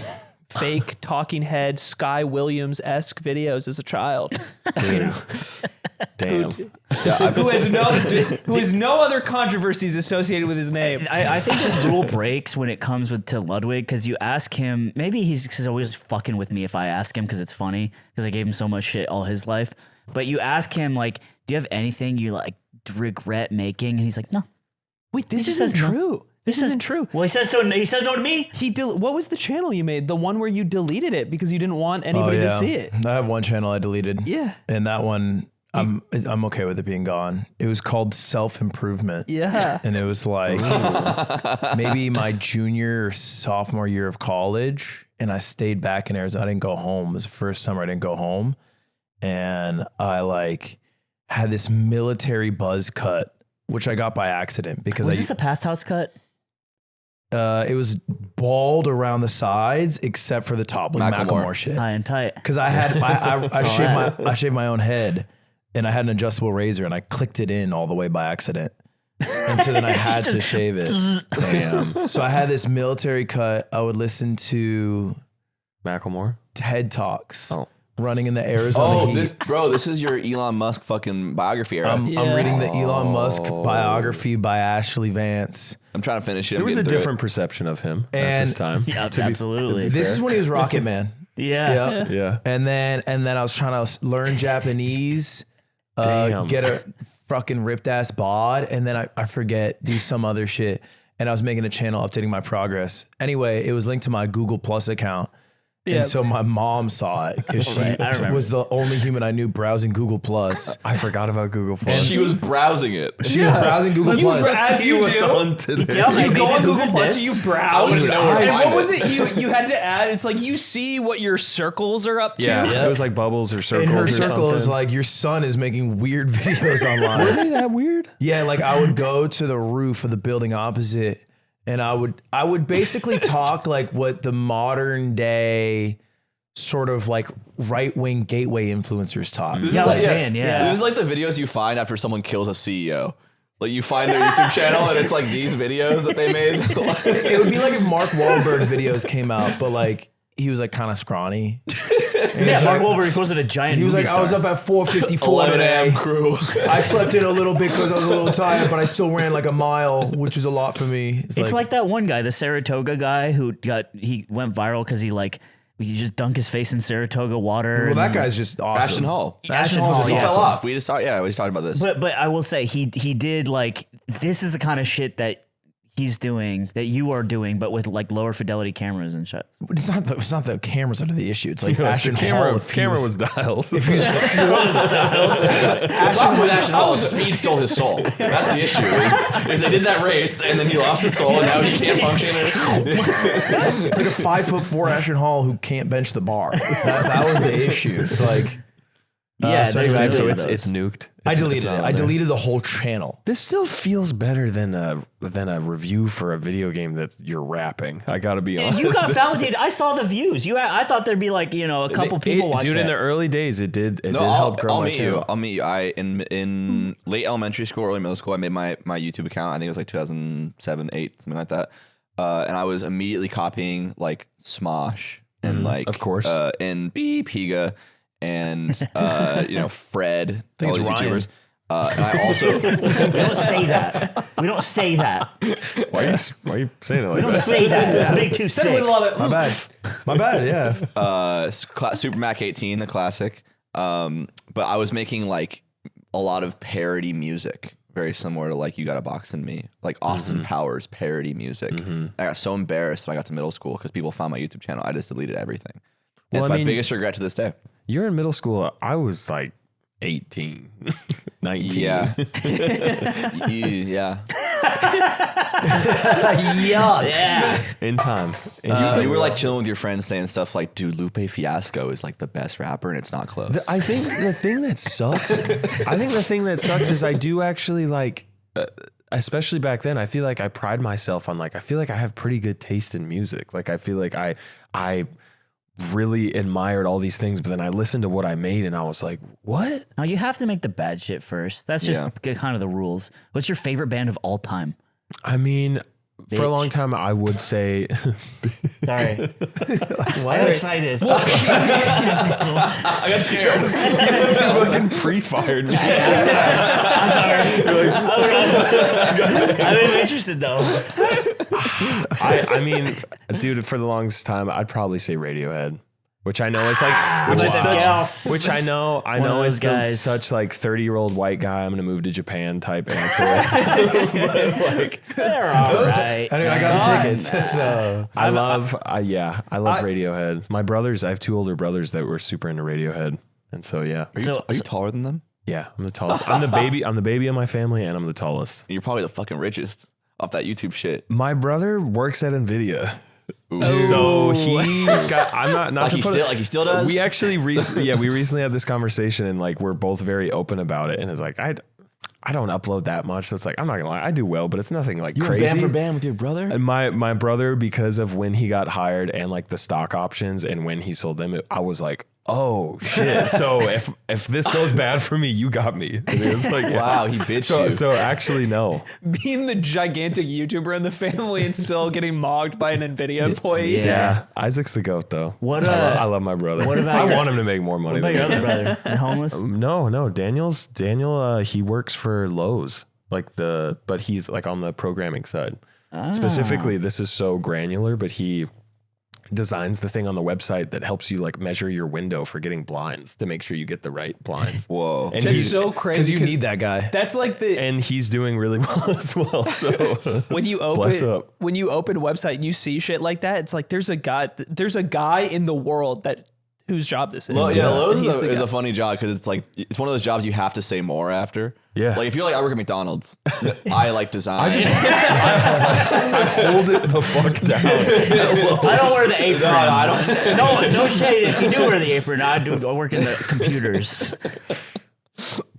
fake talking head Sky Williams-esque videos as a child. Damn. who has no other controversies associated with his name. I think this rule breaks when it comes to Ludwig, because you ask him, maybe he's always fucking with me if I ask him because it's funny, because I gave him so much shit all his life. But you ask him, like, do you have anything you like regret making? And he's like, no. Wait, this He just isn't says no. true. This isn't true. Well, he says no to me. What was the channel you made? The one where you deleted it because you didn't want anybody to see it. I have one channel I deleted. Yeah. And that one, I'm okay with it being gone. It was called Self Improvement. Yeah. And it was like maybe my junior or sophomore year of college. And I stayed back in Arizona. I didn't go home. It was the first summer I didn't go home. And I like had this military buzz cut, which I got by accident because Was this the past house cut? It was bald around the sides except for the top, like Macklemore shit. High and tight. Because I had I shaved my own head, and I had an adjustable razor, and I clicked it in all the way by accident, and so then I had to shave it. Damn. So I had this military cut. I would listen to Macklemore? TED Talks. Oh. Running in the Arizona heat. This is your Elon Musk fucking biography era. I'm reading the Elon Musk biography by Ashley Vance. I'm trying to finish it. There was a different perception of him at this time. Yeah, absolutely. This is when he was Rocket Man. Yeah. Yeah. And then I was trying to learn Japanese, Damn. get a fucking ripped ass bod, and then I forget, do some other shit. And I was making a channel updating my progress. Anyway, it was linked to my Google Plus account. Yeah. And so my mom saw it because she was the only human I knew browsing Google Plus. I forgot about Google Plus. She was browsing it. She was browsing Google Plus. As you do. on today. You go on Google Plus, you browse. I wouldn't know where to And find what was it. it you had to add? It's like you see what your circles are up to. Yeah, it was like bubbles or circles. And her or circle is something. like, your son is making weird videos online. Were they that weird? Yeah, like I would go to the roof of the building opposite, and I would basically talk like what the modern day sort of like right-wing gateway influeners talk. This Yeah, is I was like, saying, yeah. This is like the videos you find after someone kills a CEO. Like you find their YouTube channel and it's like these videos that they made. It would be like if Mark Wahlberg videos came out, but like he was like kind of scrawny. Yeah, Mark Wahlberg throws at a giant He was movie like, I was star. up at 4:54 11 a.m. today. crew. I slept in a little bit because I was a little tired, but I still ran like a mile, which is a lot for me. It's like that one guy, the Saratoga guy, he went viral because he just dunked his face in Saratoga water. well, that and- guy's just awesome. Ashton Hall. Ashton Hall, He yeah. fell off. We just talked about this. But I will say he did like, this is the kind of shit that he's doing, that you are doing, but with like lower fidelity cameras and shit. But it's not the cameras that are the issue. It's like The Ashton Hall. camera, if he camera was dialed. The problem with Ashton Hall is speed stole his soul. That's the issue. Is they did that race and then he lost his soul and now he can't function. It's like a 5'4" Ashton Hall who can't bench the bar. That was the issue. It's like, Yeah, so there's anyway, definitely so it's nuked. I It's deleted not it. on I there. deleted the whole channel. This still feels better than a review for a video game that you're rapping. I gotta be honest. You got validated. I saw the views. I thought there'd be like, a couple people watching. Dude, in that. the early days, it did No, help grow I'll my meet channel. you. I'll meet you. In late elementary school, early middle school, I made my YouTube account. I think it was like 2007, 8, something like that. And I was immediately copying like Smosh and like of course. and Beep Higa and Fred, think all it's these Ryan. YouTubers. And I also We don't say that. We don't say that. Why are you saying it like We don't that? say that. It's Big 2-6. My bad. Yeah. Super Mac 18, a classic. But I was making like a lot of parody music, very similar to like You Got a Box in Me, like Austin Powers parody music. I got so embarrassed when I got to middle school because people found my YouTube channel. I just deleted everything. And Well, it's I my mean- biggest regret to this day. You're in middle school. I was like 18, 19. Yeah. Yeah. Yeah. In time. You were like chilling with your friends saying stuff like, dude, Lupe Fiasco is like the best rapper and it's not close. I think the thing that sucks. Is I do actually like, especially back then. I feel like I pride myself on like. I feel like I have pretty good taste in music. Like I feel like I really admired all these things, but then I listened to what I made and I was like, what? Now you have to make the bad shit first. That's just kind of the rules. What's your favorite band of all time? I mean, For a long time, I would say Sorry. Why am excited? I got scared. fucking pre-fired me. I'm sorry. I'm interested though. I mean, dude, for the longest time, I'd probably say Radiohead. Which I know is like, which is such, which I know is such like 30-year-old white guy. I'm gonna move to Japan type answer. Like, they're all right. I got the tickets. So I love Radiohead. My brothers, I have 2 older brothers that were super into Radiohead, and so yeah. Are you taller than them? Yeah, I'm the tallest. I'm the baby. I'm the baby of my family, and I'm the tallest. You're probably the fucking richest off that YouTube shit. My brother works at Nvidia. So he got, I'm not Like to he put still it, like he still does. we actually we recently had this conversation, and like we're both very open about it, and it's like I don't upload that much, so it's like I'm not gonna lie, I do well, but it's nothing like crazy. Band for band with your brother. And my brother, because of when he got hired and like the stock options and when he sold them, I was like, oh shit. So if this goes bad for me, you got me. And it was like, Wow, he bitched you. So actually, no. Being the gigantic YouTuber in the family and still getting mocked by an NVIDIA employee. Yeah, Isaac's the goat though. I love my brother. What about I want him to make more money. What about than your me. other brother? You homeless? No, Daniel, he works for Lowe's, but he's like on the programming side. Specifically, this is so granular, but he designs the thing on the website that helps you like measure your window for getting blinds to make sure you get the right blinds. Whoa. And That's he's so crazy. because you need that guy. That's like the and he's doing really well as well. So when you Bless open up. when you open a website and you see shit like that, it's like there's a guy in the world whose job this is. Lowe's He's the is guy. a funny job because it's like it's one of those jobs you have to say more after. Yeah. Like if you're like I work at McDonald's, I like design. I hold it the fuck down. I don't wear the apron. No, I don't. No shade. If you do wear the apron, I work in the computers.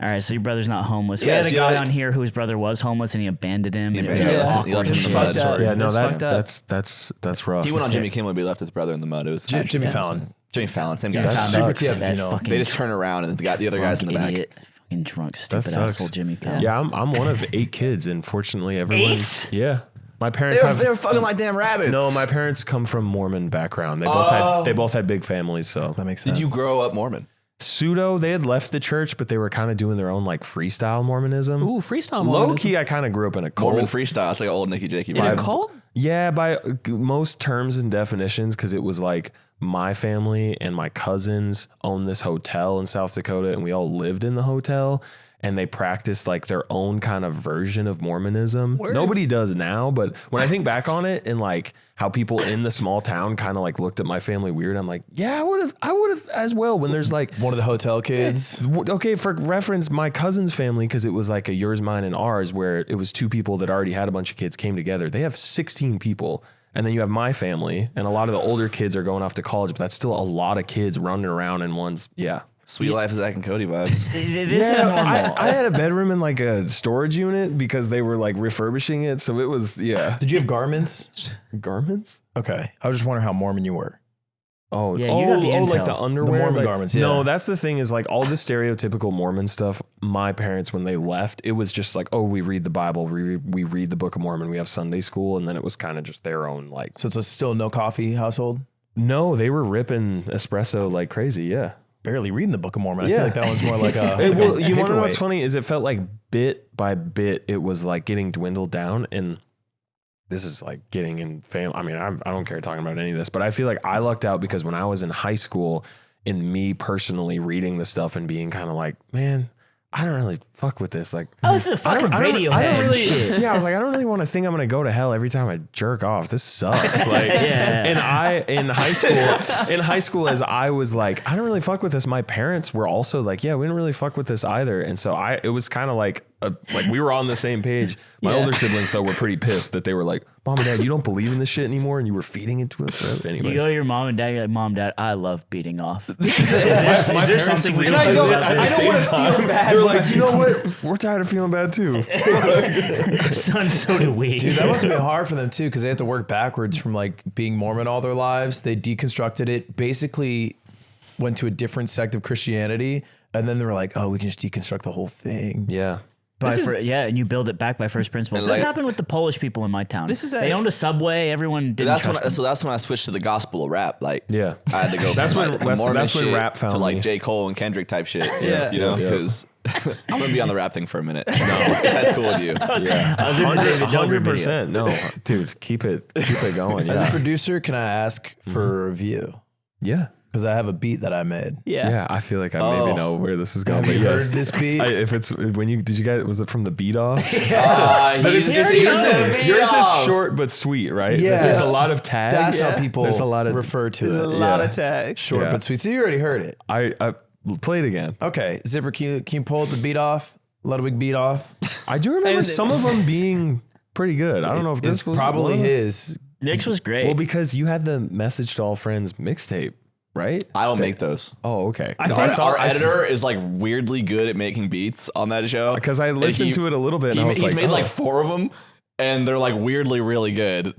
All right, so your brother's not homeless. We Yeah, had a see, guy like- on here who his brother was homeless and he abandoned him. And it was abandoned him. awkward. He left him in the and mud. sad. Fucked up. Yeah, no, That's fucked up. that's rough. He went on Jimmy Kimmel and he left his brother in the mud. It was Jimmy Fallon. Jimmy Fallon, same guy. That Found super out TF, that you know. fucking They just turn around and the other guy's in the back. idiot, fucking drunk, stupid sucks. asshole Jimmy Fallon. Yeah, I'm one of 8 kids, and fortunately, everyone. 8? Yeah, my parents They were fucking like damn rabbits. No, my parents come from Mormon background. They both had big families. So That makes sense. Did you grow up Mormon? pseudo, they had left the church, but they were kind of doing their own like freestyle Mormonism. Ooh, freestyle Low Mormonism. key, I kind of grew up in a cult. Mormon freestyle. It's like an old NakeyJakey. In a cult? Yeah, by most terms and definitions, because it was like my family and my cousins owned this hotel in South Dakota, and we all lived in the hotel. And they practiced like their own kind of version of Mormonism. Word. Nobody does now, but when I think back on it and like how people in the small town kind of like looked at my family weird, I'm like, yeah, I would have as well. When there's like one of the hotel kids? okay, for reference, my cousin's family, because it was like a yours, mine, and ours, where it was 2 people that already had a bunch of kids came together. They have 16 people. And then you have my family, and a lot of the older kids are going off to college, but that's still a lot of kids running around in one's, yeah. Sweet Life of Zach and Cody vibes. This is normal. I had a bedroom in like a storage unit because they were like refurbishing it. So it was, yeah. Did you have garments? Garments? Okay. I was just wondering how Mormon you were. Oh, Yeah, you got the like intel. the underwear, The Mormon like- garments, No, yeah. that's the thing is like all the stereotypical Mormon stuff. My parents, when they left, it was just like, oh, we read the Bible, we read the Book of Mormon, we have Sunday school, and then it was kind of just their own like. So it's a still no coffee household? No, they were ripping espresso like crazy. Yeah. Barely reading the Book of Mormon. I Yeah. feel like that one's more like a. Well, you want to know what's paperweight. funny is it felt like bit by bit it was like getting dwindled down, and this is like getting in family. I mean, I don't care talking about any of this, but I feel like I lucked out because when I was in high school, in me personally reading the stuff and being kind of like, man, I don't really fuck with this. Like, Oh, this is a fucking Radiohead really, shit. yeah, I was like, I don't really want to think I'm gonna go to hell every time I jerk off. This sucks. Like, Yeah. and in high school, as I was like, I don't really fuck with this. My parents were also like, yeah, we didn't really fuck with this either. And so it was kind of like we were on the same page. My older siblings though were pretty pissed that they were like, Mom and Dad, you don't believe in this shit anymore, and you were feeding it to us. Anyways, You go to your mom and dad, you're like, Mom, Dad, I love beating off. Is my there parents something we realized can do that about at the this? same time. They're like, you know what? We're tired of feeling bad too. Son, so do we. Dude, that must have been hard for them too, because they had to work backwards from like being Mormon all their lives. They deconstructed it, basically went to a different sect of Christianity, and then they were like, oh, we can just deconstruct the whole thing. Yeah. and you build it back by first principles. This happened with the Polish people in my town. They owned a Subway. Everyone didn't trust them. So that's when I switched to the gospel of rap. Like, Yeah. I had to go. That's from when- like that's- Mormon that's when shit rap found to like me. J. Cole and Kendrick type shit. Yeah. You know, because I'm gonna be on the rap thing for a minute. No, that's cool with you. Yeah. I was in the David Dobrik video. 100%. No, dude, keep it going. As a Yeah. producer, can I ask for a review? Yeah. Because I have a beat that I made. Yeah, I feel like I maybe know where this is going. Have you but heard yes. this beat? If it's when you did you guys was it from the beat off? Yours Yours is short but sweet, right? Yeah. There's a lot of tags. That's how people There's a lot of refer to There's a it. lot of tags. Short Yeah. but sweet. So you already heard it. I play it again. Okay. Zipper, can you pull the beat off? Ludwig beat off? I do remember some of them being pretty good. I don't know if this It's was probably one. his. Nick's was great. Well, because you had the Message to All Friends mixtape, right? I don't make those. Oh, okay. I think our editor is like weirdly good at making beats on that show. Because I listened to it a little bit. And I was He's like, made like 4 of them, and they're like weirdly really good.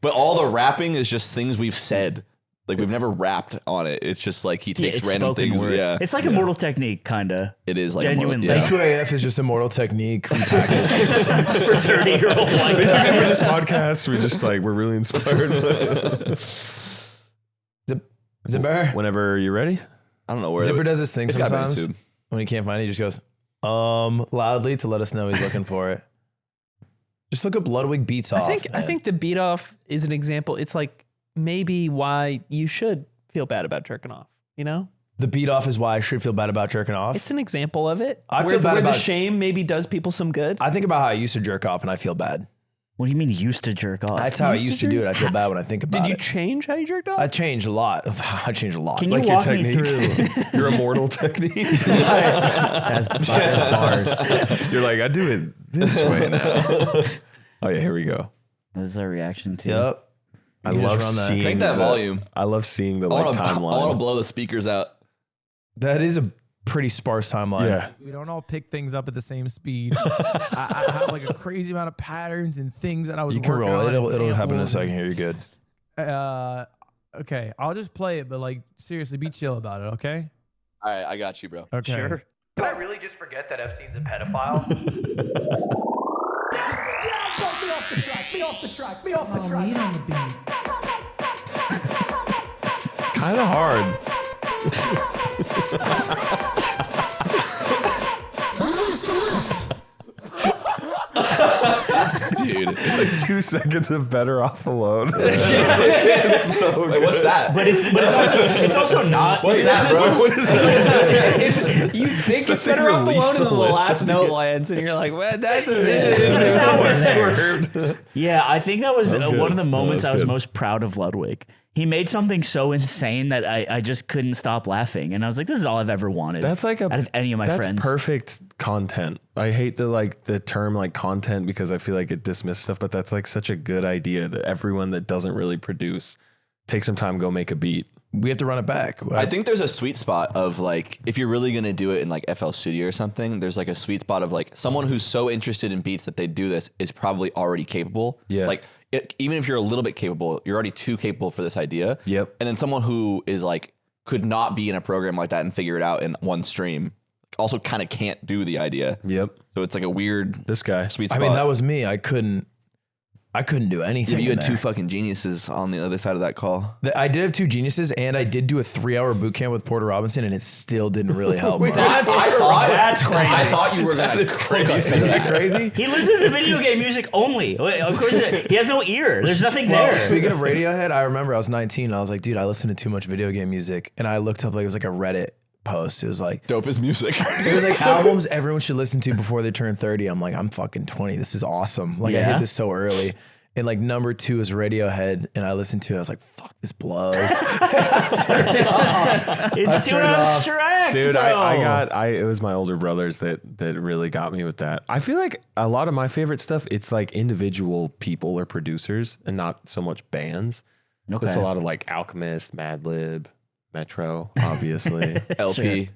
But all the rapping is just things we've said. Like we've never rapped on it. It's just like he takes it's random spoken things. word. Yeah, It's like Immortal Technique, kind of. it is like Genuinely. Yeah. 2AF is just Immortal Technique repackaged. For 30-year-old white basically guys. for this podcast, we're really inspired. Zipper? Whenever you're ready. I don't know where Zipper does this thing It's gotta be sometimes. YouTube. When he can't find it, he just goes, loudly to let us know he's looking for it. Just look up Ludwig beats off. I think the beat off is an example. It's like maybe why you should feel bad about jerking off. You know, the beat off is why I should feel bad about jerking off. it's an example of it. I where, feel bad where the about- shame maybe does people some good. I think about how I used to jerk off and I feel bad. What do you mean used to jerk off? That's how I used to do it. I feel bad when I think about Did you it. change how you jerked off? I changed a lot. I changed a lot. Can you Like your walk me technique. through? Your immortal technique. as bars. You're like, I do it this way now. Oh yeah, here we go. This is our reaction to. Yep. I You can love just run that. seeing Crank that the- volume. I love seeing the I like want to timeline. blow the speakers out. That is a pretty sparse timeline. Yeah. We don't all pick things up at the same speed. I have like a crazy amount of patterns and things that I was You can working roll. on. and It'll happen in a samples second here. You're good. and, okay, I'll just play it, but like seriously, be chill about it, okay? All right, I got you, bro. Okay. Sure. Did I really just forget that Epstein's a pedophile? Meat on the beat. Kind of hard. Dude. Like 2 seconds of Better Off Alone. Wait, what's that? But it's also not. What's that, bro? What is that? You think it's they better off released alone, and the then the list. last note lands, and you're like, "Well, that doesn't." Yeah, I think that was, good. one of the moments No, I was good. most proud of Ludwig. He made something so insane that I just couldn't stop laughing, and I was like, "This is all I've ever wanted." That's like out of any of my that's friends. perfect content. I hate the term like content because I feel like it dismisses stuff, but that's like such a good idea that everyone that doesn't really produce take some time, go make a beat. We have to run it back. I think there's a sweet spot of like, if you're really going to do it in like FL Studio or something, there's like a sweet spot of like someone who's so interested in beats that they do this is probably already capable. Yeah. Like even if you're a little bit capable, you're already too capable for this idea. Yep. And then someone who is like, could not be in a program like that and figure it out in one stream also kind of can't do the idea. Yep. So it's like a weird This guy. sweet I spot. mean, that was me. I couldn't do anything. Yeah, you in had two there. fucking geniuses on the other side of that call. I did have 2 geniuses, and I did do a 3-hour boot camp with Porter Robinson, and it still didn't really help. much. That's crazy. I thought you were going to crazy. Isn't that crazy? He listens to video game music only. Of course, he has no ear. There's nothing there. Well, speaking of Radiohead, I remember I was 19. And I was like, dude, I listen to too much video game music, and I looked up like it was like a Reddit post. It was like Dope as music. it was like albums everyone should listen to before they turn 30. I'm like, I'm fucking 20. This is awesome. Like I Yeah? hit this so early. And like number 2 is Radiohead, and I listened to it. I was like, "Fuck, this blows." It's too turned off. abstract, Dude, bro. it was my older brothers that really got me with that. I feel like a lot of my favorite stuff, it's like individual people or producers and not so much bands. Okay. It's a lot of like Alchemist, Madlib, Metro, obviously. LP.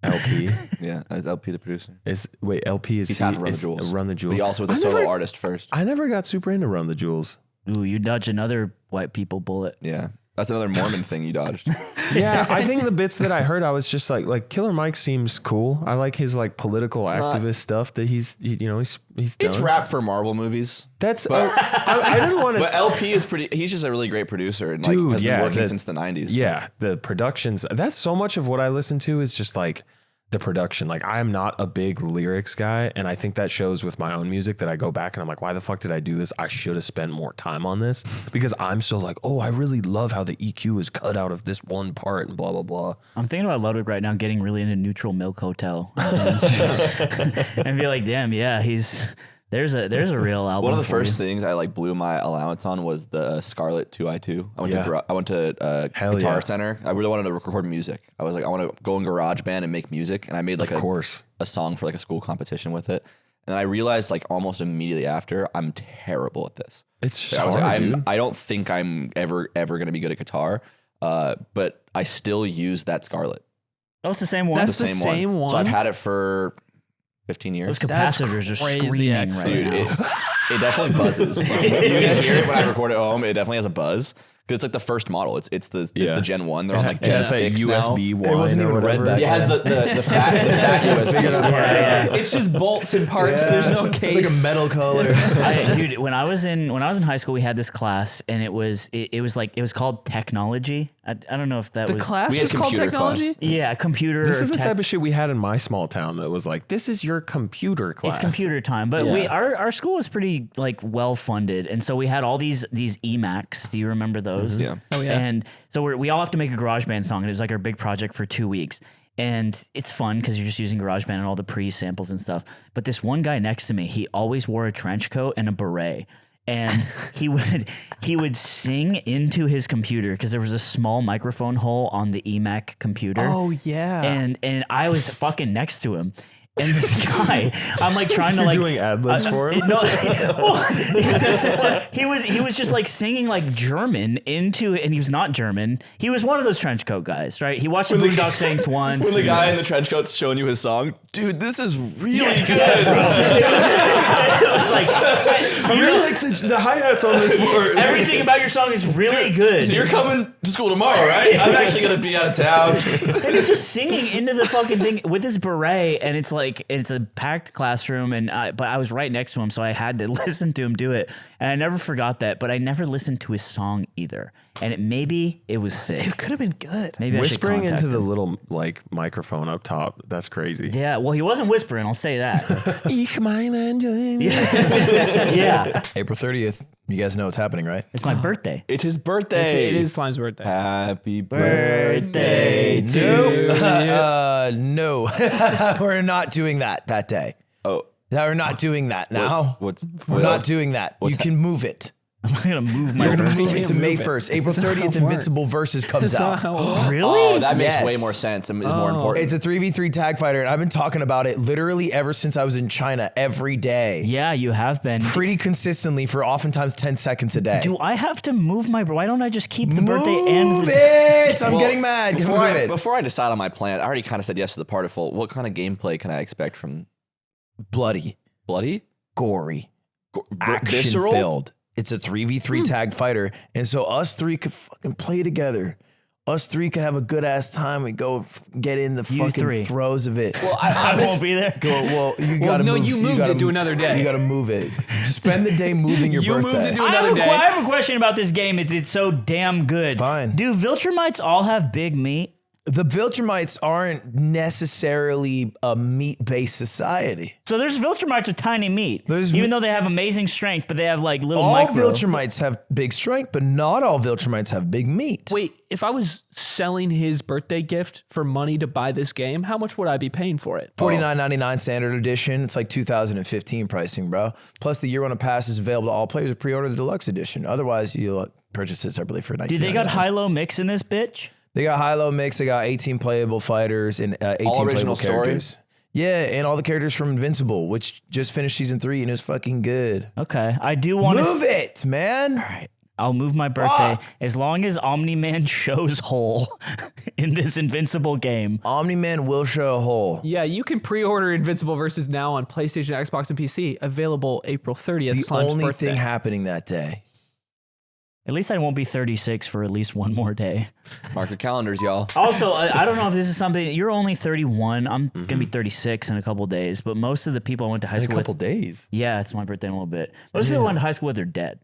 LP. Yeah, that's LP the producer. LP is He's half Run the Jewels. Run the But Jewels. he also was a I solo never- artist first. I never got super into Run the Jewels. Ooh, you dodge another white people bullet. Yeah. That's another Mormon thing you dodged. Yeah, I think the bits that I heard, I was just like Killer Mike seems cool. I like his like political activist stuff that he's done. It's rap for Marvel movies. That's I didn't want to. But LP is pretty. He's just a really great producer and Dude, has been working the- since the 90s. Yeah, the productions. That's so much of what I listen to is just like the production. Like I am not a big lyrics guy, and I think that shows with my own music that I go back and I'm like, why the fuck did I do this? I should have spent more time on this because I'm so like, oh, I really love how the EQ is cut out of this one part and blah blah blah. I'm thinking about Ludwig right now getting really into Neutral Milk Hotel and be like, damn, yeah, there's a real album. One of the for first you. things I like blew my allowance on was the Scarlett 2i2. I went to Hell Guitar yeah. Center. I really wanted to record music. I was like, I want to go in GarageBand and make music, and I made like Of course. a song for like a school competition with it. And I realized like almost immediately after, I'm terrible at this. It's just I was hard, like, dude. I don't think I'm ever gonna be good at guitar. But I still use that Scarlett. Oh, it's the same one. That's the same one. So I've had it for 15 years. Those That's capacitors are crazy, screaming right Dude, now. it definitely buzzes. Like, you can hear it when I record at home. It definitely has a buzz because it's like the first model. It's the Gen 1. They're on like Gen 6 now. USB one. It wasn't even red back It has the fat USB. It's just bolts and parts. There's no case. It's like a metal color. Dude, when I was in high school, we had this class, and it was called technology. I don't know if that The was class We had was called computer technology? class. Yeah, computer. This is the tech- type of shit we had in my small town that was like, this is your computer class. It's computer time, but our school was pretty like well funded, and so we had all these EMACs. Do you remember those? Yeah. Oh, yeah. And so we all have to make a GarageBand song, and it was like our big project for 2 weeks. And it's fun because you're just using GarageBand and all the pre-samples and stuff. But this one guy next to me, he always wore a trench coat and a beret. And he would sing into his computer because there was a small microphone hole on the EMAC computer. Oh, yeah. And I was fucking next to him. And this guy, I'm like trying to You're like doing ad-libs for him? No, he was just like singing like German into, and he was not German. He was one of those trench coat guys, right? He watched the Boondock Saints once. When the guy in the trench coat's showing you his song, dude, this is really good. It was like You're like the hi-hats on this part. everything about your song is really good. So you're coming to school tomorrow, right? I'm actually gonna be out of town. And he's just singing into the fucking thing with his beret, and it's like it's a packed classroom, but I was right next to him, so I had to listen to him do it, and I never forgot that. But I never listened to his song either, and maybe it was sick. It could have been good. Maybe Whispering I should into contact the him. little like microphone up top. That's crazy. Yeah, well, he wasn't whispering. I'll say that. Ich meine, Yeah, April 30th. You guys know what's happening, right? it's my birthday. It's his birthday. It is Slime's birthday. Happy birthday to No, we're not doing that day. Oh, No, we're not doing that now. We're not doing that. You can move it. I'm gonna move my You're gonna birthday. move it to Move May it. 1st. April That's not how 30th, it Invincible Versus comes That's not out. how it works. Really? Oh, that makes Yes. way more sense and is more important. It's a 3v3 tag fighter, and I've been talking about it literally ever since I was in China every day. Yeah, you have been. Pretty consistently for oftentimes 10 seconds a day. Do I have to move my? Why don't I just keep the birthday and Move the? it! I'm Well, getting mad. Before Move it. before I decide on my plan, I already kind of said yes to the particle. What kind of gameplay can I expect from Bloody, Bloody? gory, action Visceral? filled. It's a 3v3 tag fighter. And so us three could fucking play together. Us three could have a good ass time and go get in the You fucking three. throes of it. Well, I won't be there. Well, you gotta no, move. you moved gotta it to another day. You gotta move it. Spend the day moving your You birthday. moved it to I another day. have a question about this game. It's so damn good. Fine. Do Viltrumites all have big meat? The Viltrumites aren't necessarily a meat-based society. So there's Viltrumites with tiny meat, There's- even though they have amazing strength, but they have like little All micro. Viltrumites have big strength, but not all Viltrumites have big meat. Wait, if I was selling his birthday gift for money to buy this game, how much would I be paying for it? $49.99 standard edition. It's like 2015 pricing, bro. Plus, the year one pass is available to all players who pre-order the deluxe edition. Otherwise, you'll purchase it separately for $19. Dude, they got high-low mix in this bitch. They got high-low mix. They got 18 playable fighters and 18 All playable original story? characters. Yeah, and all the characters from Invincible, which just finished season 3 and is fucking good. Okay, I do want to Move it, man. All right. I'll move my birthday as long as Omni-Man shows whole in this Invincible game. Omni-Man will show a hole. Yeah, you can pre-order Invincible Versus now on PlayStation, Xbox, and PC. Available April 30th. The Slime's only birthday. thing happening that day At least I won't be 36 for at least one more day. Mark your calendars, y'all. Also, I don't know if this is something, you're only 31. I'm going to be 36 in a couple days, but most of the people I went to high In a school couple with. days. Yeah, it's my birthday in a little bit. Most people I went to high school with are dead.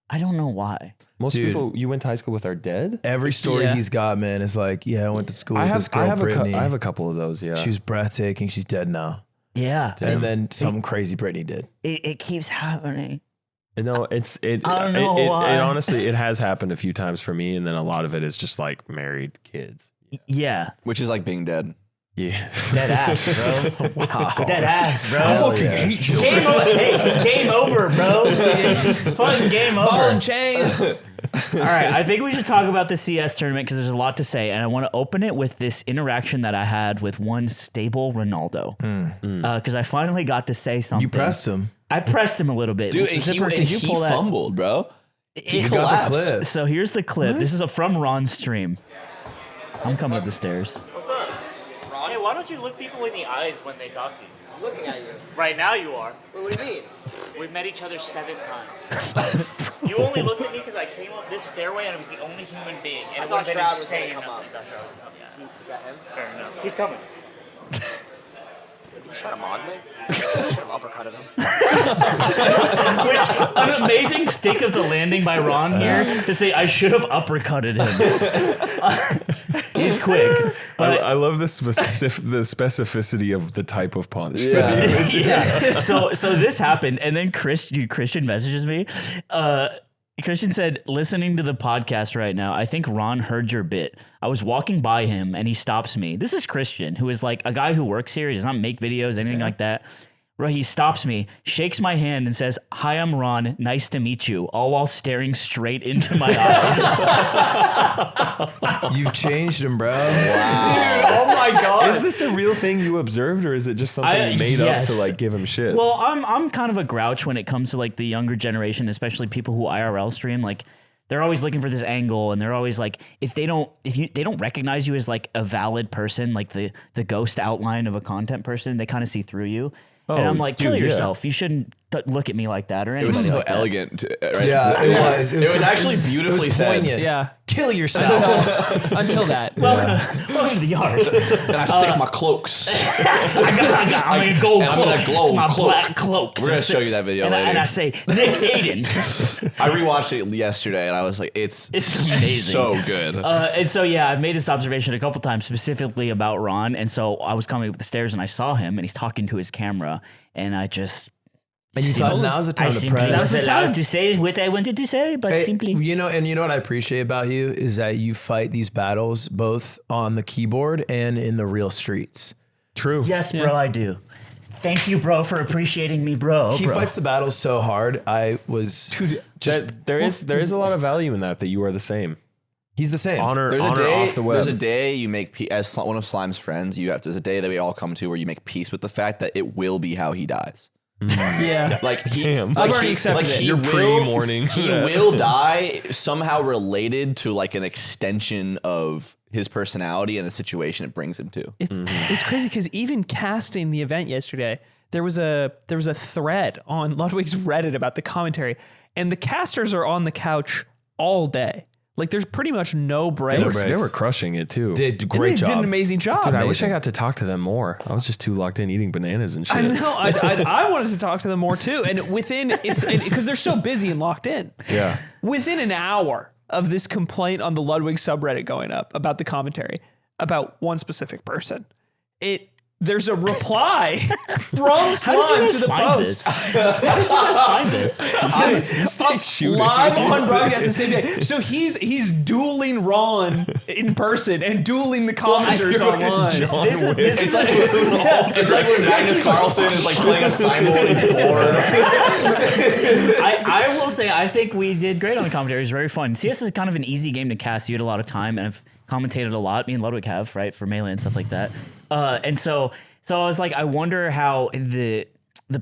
I don't know why. Most Dude. people you went to high school with are dead. Every story Yeah. he's got, man, is like, yeah, I went to school with this girl, I have Brittany. I have a couple of those. Yeah. She was breathtaking. She's dead now. Yeah. And then something crazy Brittany did. It keeps happening. No, it. I don't know why. It honestly, it has happened a few times for me, and then a lot of it is just like married kids. Yeah. Which is like being dead. Yeah. Dead ass, bro. Wow. Dead ass, bro. I fucking hate you. Game over. Hey, game over, bro. Fucking game over. Ball and chain. All right, I think we should talk about the CS tournament because there's a lot to say, and I want to open it with this interaction that I had with one stableronaldo because I finally got to say something. You pressed him. I pressed him a little bit. Dude, and Zipper, he could you pull that? fumbled, bro. He You got the collapsed. clip. So here's the clip. This is from Ron's stream. I'm coming up the stairs. What's up? Ron? Hey, why don't you look people in the eyes when they talk to you? I'm looking at you. Right now you are. Wait, what do you mean? We've met each other 7 times. You only looked at me because I came up this stairway and I was the only human being. And I it would have thought been Shroud was gonna insane. come up. Is that Shroud would come, yeah. Is that him? Fair enough. He's coming. Is he trying to mod me? I should have uppercutted him. Which an amazing stick of the landing by Ron here to say I should have uppercutted him. He's quick, but I love the specificity of the type of punch. yeah. So this happened, and then Christian messages me. Christian said, listening to the podcast right now, I think Ron heard your bit. I was walking by him and he stops me. This is Christian, who is like a guy who works here. He does not make videos, anything like that. Bro, he stops me, shakes my hand and says, "Hi, I'm Ron. Nice to meet you," all while staring straight into my eyes. You've changed him, bro. Dude, oh my God. Is this a real thing you observed, or is it just something you made up to like give him shit? Well, I'm kind of a grouch when it comes to like the younger generation, especially people who IRL stream. Like, they're always looking for this angle, and they're always like, if they don't recognize you as like a valid person, like the ghost outline of a content person, they kind of see through you. And I'm like, kill yourself. You shouldn't look at me like that or anything. It was so like that. elegant, right? Yeah, it was. It was actually beautifully said. poignant. Yeah. Kill yourself. Until that. Welcome to the yard. And I saved my cloaks. I'm in a gold and I'm cloak. in a gold It's my cloak. black cloaks. We're gonna show you that video and later. and I say, Nick Aiden. I rewatched it yesterday, and I was like, it's amazing. so good. And so, yeah, I've made this observation a couple times specifically about Ron. And so I was coming up the stairs and I saw him and he's talking to his camera. And I just... And you thought now's the time to simply press. was allowed to say what I wanted to say, but Hey, simply... you know what I appreciate about you is that you fight these battles both on the keyboard and in the real streets. True. Yes, bro, I do. Thank you, bro, for appreciating me, bro. He fights the battles so hard. I was There is a lot of value in that you are the same. he's the same. Honor There's a day. off the web. There's a day you make as one of Slime's friends. There's a day that we all come to where you make peace with the fact that it will be how he dies. Yeah. Like he, Damn. like I've already he- accepted like it. he You're will- pre-mourning. He will die somehow related to like an extension of his personality and the situation it brings him to. It's crazy because even casting the event yesterday, there was a thread on Ludwig's Reddit about the commentary, and the casters are on the couch all day. Like, there's pretty much no break. They were crushing it too. Did And great they job. did an amazing job. Dude, I wish I got to talk to them more. I was just too locked in eating bananas and shit. I know. I wanted to talk to them more too. And because they're so busy and locked in. Yeah. Within an hour of this complaint on the Ludwig subreddit going up about the commentary about one specific person, there's a reply from Slime to the post. How did you guys find this? Live on broadcast the same day. So he's dueling Ron in person and dueling the commenters online. It's like when Magnus Carlsen is like playing a cymbal and he's bored. I will say, I think we did great on the commentary. It was very fun. CS is kind of an easy game to cast. You had a lot of time, and I've commentated a lot. Me and Ludwig have, right, for Melee and stuff like that. And so I was like, I wonder how the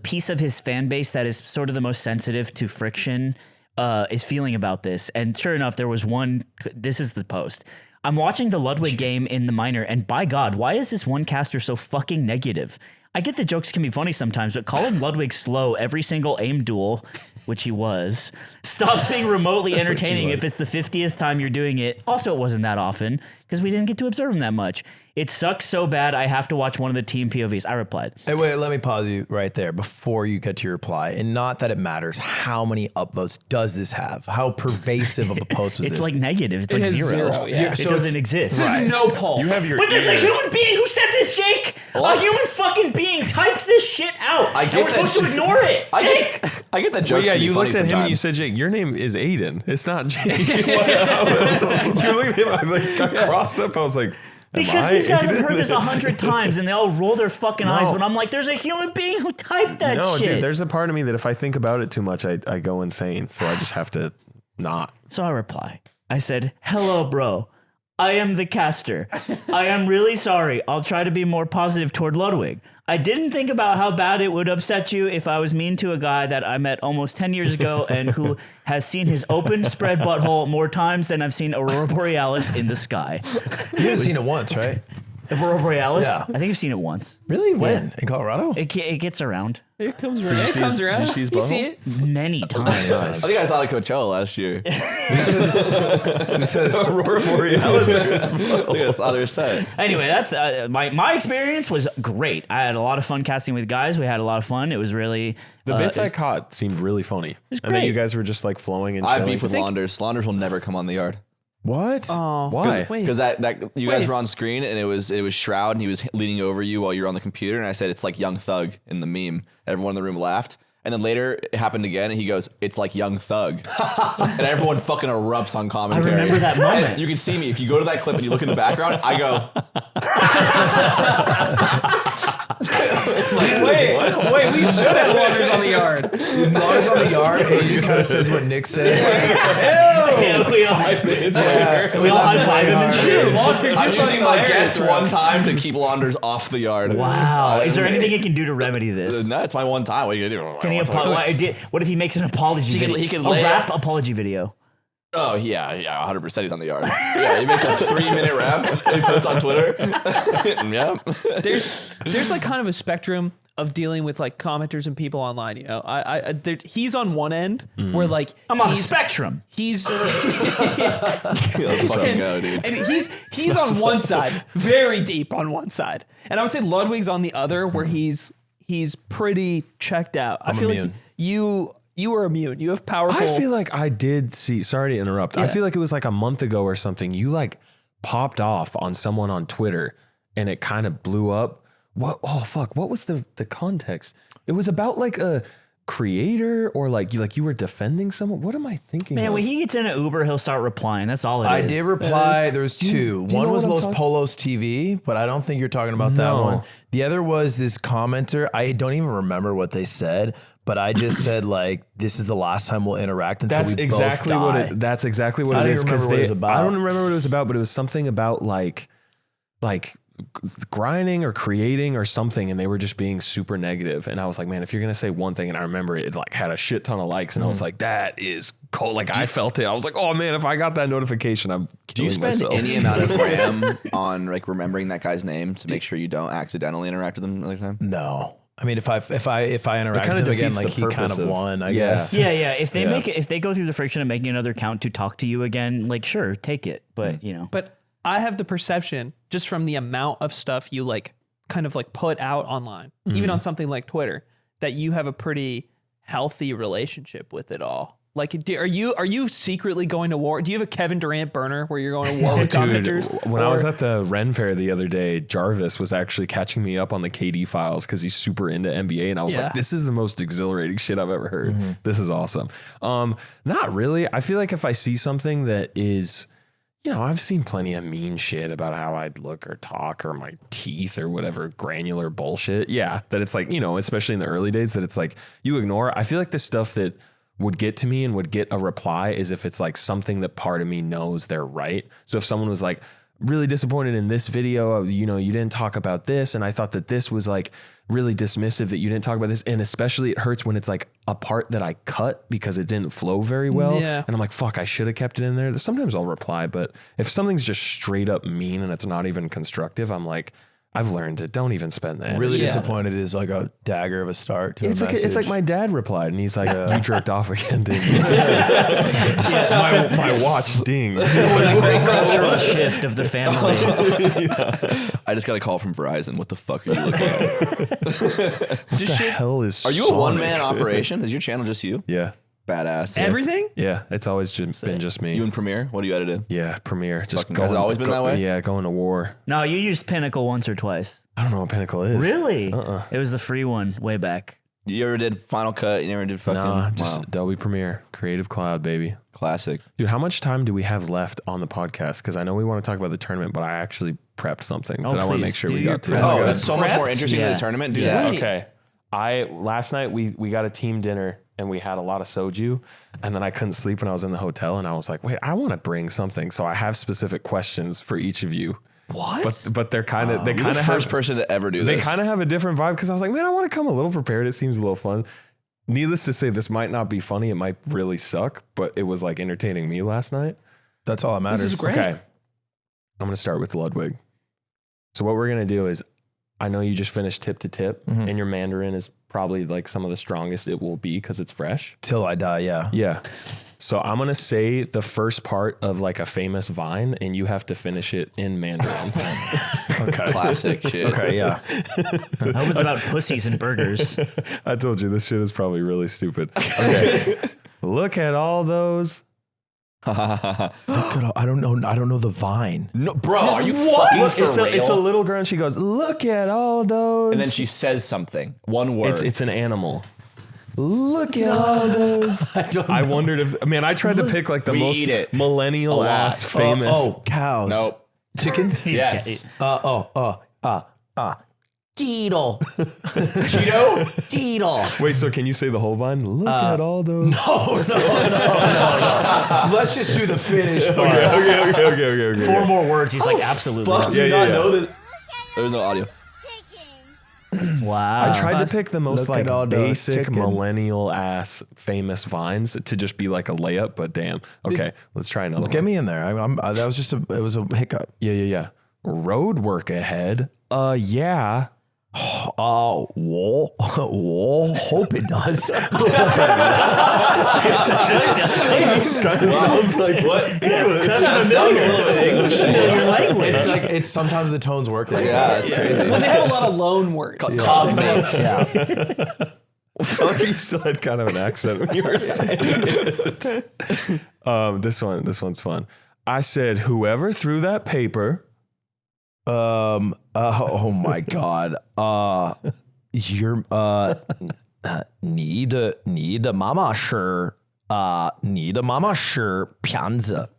piece of his fan base that is sort of the most sensitive to friction is feeling about this. And sure enough, there was one. This is the post. I'm watching the Ludwig game in the minor, and by God, why is this one caster so fucking negative? I get the jokes can be funny sometimes, but calling Ludwig slow every single aim duel which he was, stops being remotely entertaining if it's the 50th time you're doing it. Also, it wasn't that often because we didn't get to observe him that much. It sucks so bad I have to watch one of the team POVs. I replied. Hey, wait, let me pause you right there before you get to your reply. And not that it matters how many upvotes does this have? How pervasive of a post was It's this? like negative. It's It like has zero. zero, yeah. It So doesn't exist. There's no poll. You have your But there's a human being who said this, Jake. A human fucking being typed this shit out. I And get we're that supposed to ignore it. Jake. I get that Well, joke. yeah, you funny looked at him and you sometimes. said, Jake, your name is Aiden. It's not Jake. You're looking at him. I like got crossed up. I was like, Because these guys have heard this 100 times and they all roll their fucking eyes when I'm like, there's a human being who typed that no, shit. dude, there's a part of me that if I think about it too much, I go insane. So I just have to not. So I reply. I said, hello, bro. I am the caster. I am really sorry. I'll try to be more positive toward Ludwig. I didn't think about how bad it would upset you if I was mean to a guy that I met almost 10 years ago and who has seen his open spread butthole more times than I've seen Aurora Borealis in the sky. You haven't seen it once, right? Aurora Borealis? Yeah. I think I've seen it once. Really? When? In Colorado? It gets around It comes around. It comes around. Did you see his You see butthole? it? many times. I think I saw it at Coachella last year. He says, Aurora Borealis. I think I saw their set. Anyway, that's my experience was great. I had a lot of fun casting with guys. We had a lot of fun. It was really The bits I caught seemed really funny. And then great. you guys were just like flowing and I chilling. beef with launders. Launders will never come on the yard. What? Oh, Why? wait. Because that you guys were on screen and it was Shroud and he was leaning over you while you were on the computer and I said it's like Young Thug in the meme. Everyone in the room laughed. And then later it happened again and he goes, it's like Young Thug. And everyone fucking erupts on commentary. I remember that moment. And you can see me. If you go to that clip and you look in the background, I go, Wait, we should have launders on the yard. Launders on the yard, and he just kind of says what Nick says. Yeah, we all high five him and shit. Launders, I'm you're using fucking my hilarious, guest bro. one time to keep launders off the yard. Wow. Is there anything he can do to remedy this? No, it's my one time. What are you gonna do? Can he what if he makes an apology He could- video? he could a lay rap apology video. Oh yeah, 100% he's on the yard. Yeah, he makes a 3-minute rap and he puts it on Twitter. Yeah. There's like kind of a spectrum of dealing with like commenters and people online. You know, he's on one end where like I'm on a spectrum. He's Let's fucking go, dude. and he's on one side, very deep on one side, and I would say Ludwig's on the other, where he's pretty checked out. I feel immune. like you are immune. You have powerful. I feel like I did see, sorry to interrupt. I feel like it was like a month ago or something. You like popped off on someone on Twitter and it kind of blew up. What? Oh, fuck. What was the context? It was about like a creator or like you were defending someone. What am I thinking? Man, of? when he gets in an Uber, he'll start replying. That's all it is. I did reply. There's two. do you One know was what I'm Los talking- Polos TV, but I don't think you're talking about that No. one. The other was this commenter. I don't even remember what they said, but I just said like, "This is the last time we'll interact until That's we exactly both die." what it. That's exactly what I it don't is. even remember what it was about. I don't remember what it was about, but it was something about like grinding or creating or something, and they were just being super negative. And I was like, man, if you're gonna say one thing, and I remember it like had a shit ton of likes, and I was like, that is cool. Like I felt it. I was like, oh man, if I got that notification, I'm Do you killing spend myself. any amount of RAM on like remembering that guy's name to make sure you don't accidentally interact with him another time? No. I mean, if I interact kinda with him again, defeats like the he kind purpose of of- won, I Yeah. guess. Yeah. If they if they go through the friction of making another account to talk to you again, like sure, take it. But you know. But I have the perception just from the amount of stuff you like kind of like put out online, even on something like Twitter, that you have a pretty healthy relationship with it all. Like, are you secretly going to war? Do you have a Kevin Durant burner where you're going to war with commenters? When I was at the Ren Fair the other day, Jarvis was actually catching me up on the KD files because he's super into NBA, and I was Yeah. like, "This is the most exhilarating shit I've ever heard. This is awesome." Not really. I feel like if I see something that is, you know, I've seen plenty of mean shit about how I'd look or talk or my teeth or whatever granular bullshit. Yeah, that it's like, you know, especially in the early days, that it's like you ignore. I feel like the stuff that would get to me and would get a reply is if it's like something that part of me knows they're right. So if someone was like really disappointed in this video, you know, you didn't talk about this, and I thought that this was like really dismissive that you didn't talk about this, and especially it hurts when it's like a part that I cut because it didn't flow very well. Yeah. And I'm like, fuck, I should have kept it in there. Sometimes I'll reply, but if something's just straight up mean and it's not even constructive, I'm like, I've learned it. Don't even spend that. Really Yeah. disappointed is like a dagger of a start to It's a like message. it's like my dad replied, and he's like, "You jerked off again, didn't you?" my watch dinged. Great cultural shift of the family. I just got a call from Verizon. What the fuck are you looking at? What the hell is? Are you a one-man operation? Is your channel just you? Yeah, Badass. Everything? yeah. It's always been just me. You in Premiere? What do you edit in? Yeah, Premiere. Just Fucking- has it always been that way? Yeah, going to war. No, you used Pinnacle once or twice. I don't know what Pinnacle is. Really? It was the free one way back. You ever did Final Cut? You never did fucking... Nah, just Wow. Adobe Premiere, Creative Cloud, baby. Classic. Dude, how much time do we have left on the podcast? Because I know we want to talk about the tournament, but I actually prepped something that I want to please, make sure do we your got to. prep. Oh, Okay. that's so much more Prepped? interesting than Yeah. the tournament. Do Yeah. that. Okay. Last night we got a team dinner and we had a lot of soju, and then I couldn't sleep when I was in the hotel, and I was like, wait, I want to bring something. So I have specific questions for each of you. What? But they're kind of You're the first person to ever do They this. kind of have a different vibe because I was like, man, I want to come a little prepared. It seems a little fun. Needless to say, this might not be funny. It might really suck, but it was like entertaining me last night. That's all that matters. is great. Okay. I'm going to start with Ludwig. So what we're going to do is, I know you just finished tip to tip, and your Mandarin is probably like some of the strongest it will be because it's fresh. Till I die, yeah. Yeah. So I'm going to say the first part of like a famous vine, and you have to finish it in Mandarin. Okay. Classic shit. Okay, yeah. I hope it's about pussies and burgers. I told you this shit is probably really stupid. Okay. Look at all those. Look at all, I don't know the vine. No, bro, are you fucking for real? It's a little girl, and she goes, look at all those. And then she says something. One word. It's an animal. Look at all those. I wondered if, man, I tried to pick like the We most eat it. millennial ass famous. Oh, cows. Nope. Chickens? Yes. Deedle. Cheeto? Deedle. Wait, so can you say the whole vine? Look at all those. No. Let's just do the finish part. Okay. 4 more words. He's like, absolutely. Know that. There's no audio. Wow. I tried to pick the most Look like at all those basic chicken. millennial ass famous vines to just be like a layup, but damn. Okay, let's try another Get one. me in there. That was just it was a hiccup. Yeah. Road work ahead. Yeah. Oh, whoa. Hope it does. This kind of sounds like what? It's like it's sometimes the tones work like Yeah, that's crazy. Well, they have a lot of loan words. Cognate. yeah. Fuck, you still had kind of an accent when you were saying it. This one's fun. I said, whoever threw that paper. Oh my god. You're need a mama sure need a mama sure pianza.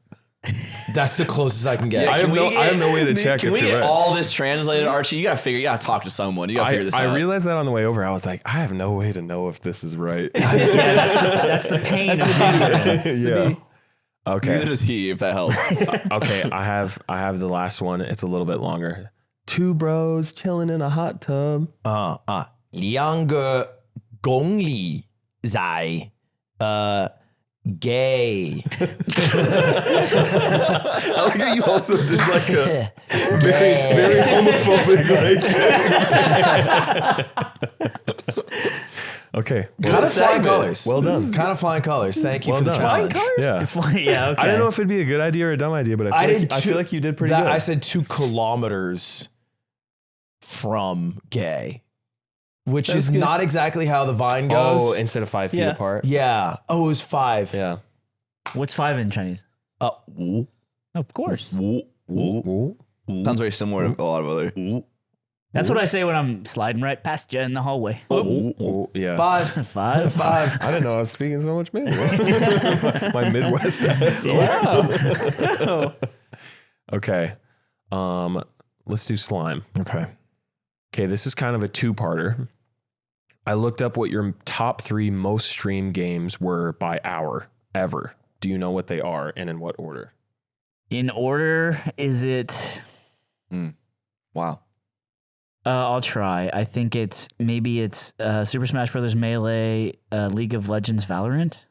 That's the closest I can get. I have no way to check Can if we you're get right. all this translated, Archie? You gotta talk to someone. You gotta figure this out. I realized that on the way over. I was like, I have no way to know if this is right. That's the pain. Yeah. Okay. Neither does he, if that helps. Okay. I have the last one. It's a little bit longer. 2 bros chilling in a hot tub. 2个公里在gay. I like how you also did like a very homophobic like. Okay. Kind of flying colors. Well done. Kind of flying colors. Thank you Well for the done. challenge. Yeah. Yeah, okay. I don't know if it'd be a good idea or a dumb idea, but I feel like you did pretty good. I said 2 kilometers from gay, which is not exactly how the vine goes. Oh, instead of 5 feet Yeah. apart. Yeah. Oh, it was 5. Yeah. What's 5 in Chinese? Woo. Of course. Sounds very similar to a lot of other. That's what I say when I'm sliding right past you in the hallway. Yeah. 5. 5. 5. I didn't know I was speaking so much Mandarin. My Midwest ass. Okay. Let's do slime. Okay. Okay, this is kind of a 2-parter. I looked up what your top 3 most streamed games were by hour ever. Do you know what they are and in what order? In order, is it... Wow. I'll try. I think it's Super Smash Brothers Melee, League of Legends Valorant.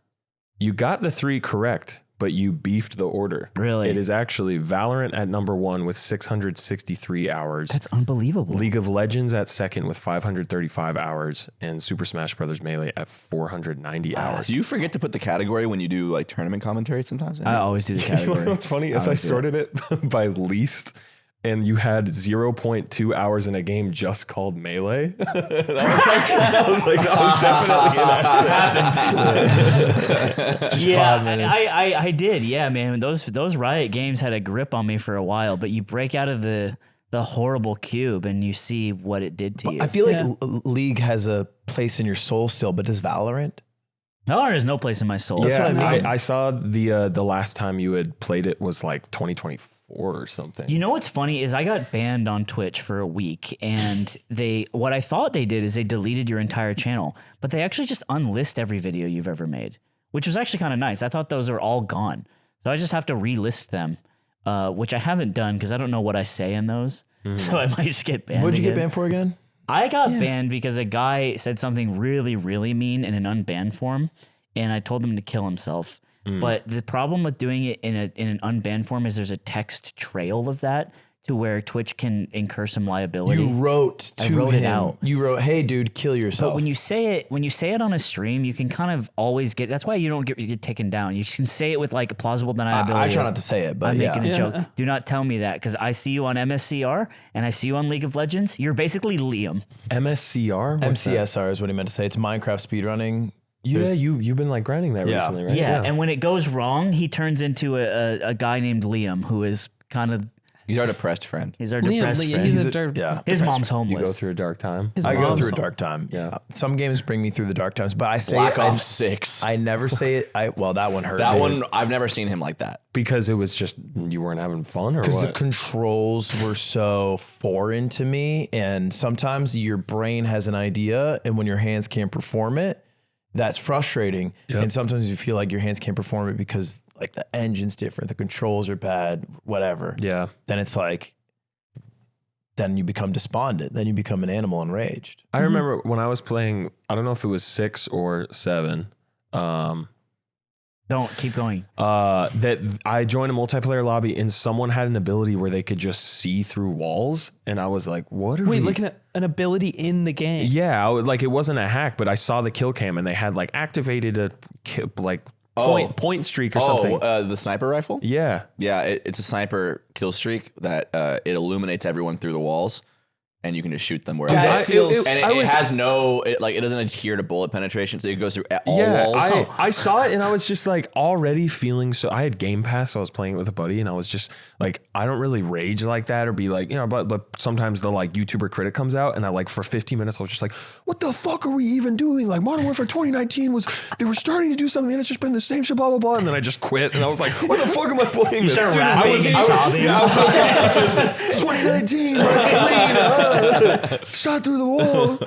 You got the 3 correct, but you beefed the order. Really? It is actually Valorant at number 1 with 663 hours. That's unbelievable. League of Legends at second with 535 hours, and Super Smash Bros. Melee at 490 hours. Do you forget to put the category when you do like tournament commentary sometimes? I always do the category. You know what's funny is I sorted it by least, and you had 0.2 hours in a game just called Melee. I was like, that was definitely an accident. Yeah, 5 minutes. I did. Yeah, man. Those Riot games had a grip on me for a while, but you break out of the horrible cube and you see what it did to you. I feel like League has a place in your soul still, but does Valorant? Valorant has no place in my soul. Yeah, That's what I mean. I saw the last time you had played it was like 2024 or something. You know what's funny is I got banned on Twitch for a week, and what I thought they did is they deleted your entire channel, but they actually just unlist every video you've ever made, which was actually kind of nice. I thought those are all gone, so I just have to relist them, which I haven't done because I don't know what I say in those, so I might just get banned. What'd you get again. banned for again? I got banned because a guy said something really, really mean in an unbanned form, and I told him to kill himself. But the problem with doing it in an unbanned form is there's a text trail of that to where Twitch can incur some liability. You wrote to I wrote him. it out. You wrote, "Hey, dude, kill yourself." But when you say it on a stream, you can kind of always get. That's why you don't get taken down. You can say it with like a plausible deniability. I try of, not to say it, but I'm making yeah. a joke. Do not tell me that because I see you on MSCR and I see you on League of Legends. You're basically Liam. MSCR? What's that? MCSR is what he meant to say. It's Minecraft speedrunning. Yeah, you've been like grinding that Yeah. recently, right? Yeah, and when it goes wrong, he turns into a guy named Liam, who is kind of He's our depressed friend. he's our depressed friend. He's He's a a- dirt. Yeah. His mom's You homeless. go through a dark time. His I go mom's through a home. dark time. Yeah. Some games bring me through the dark times, but I say Black it, Ops 6. I never say it. Well, that one hurt. That one, I've never seen him like that. Because it was just, you weren't having fun or Because the what? controls were so foreign to me. And sometimes your brain has an idea, and when your hands can't perform it, that's frustrating. Yep. And sometimes you feel like your hands can't perform it because like the engine's different, the controls are bad, whatever. Yeah. Then it's like, then you become despondent. Then you become an animal enraged. I remember when I was playing, I don't know if it was 6 or 7, Don't keep going. that I joined a multiplayer lobby and someone had an ability where they could just see through walls. And I was like, what are Wait, we? looking at an ability in the game. Yeah, like it wasn't a hack, but I saw the kill cam and they had like activated a point streak or something. The sniper rifle? Yeah. Yeah, it's a sniper kill streak that it illuminates everyone through the walls, and you can just shoot them wherever. That feels- and it has no, it doesn't adhere to bullet penetration, so it goes through all Yeah, walls. I saw it and I was just like already feeling so. I had Game Pass, so I was playing it with a buddy, and I was just like, I don't really rage like that or be like, you know, but sometimes the like YouTuber critic comes out, and I like for 15 minutes I was just like, what the fuck are we even doing? Like Modern Warfare 2019 they were starting to do something, and it's just been the same shit, blah blah blah, and then I just quit, and I was like, what the fuck am I playing? This? started Dude, rapping and sobbing. 2019, my spleen, shot through the wall.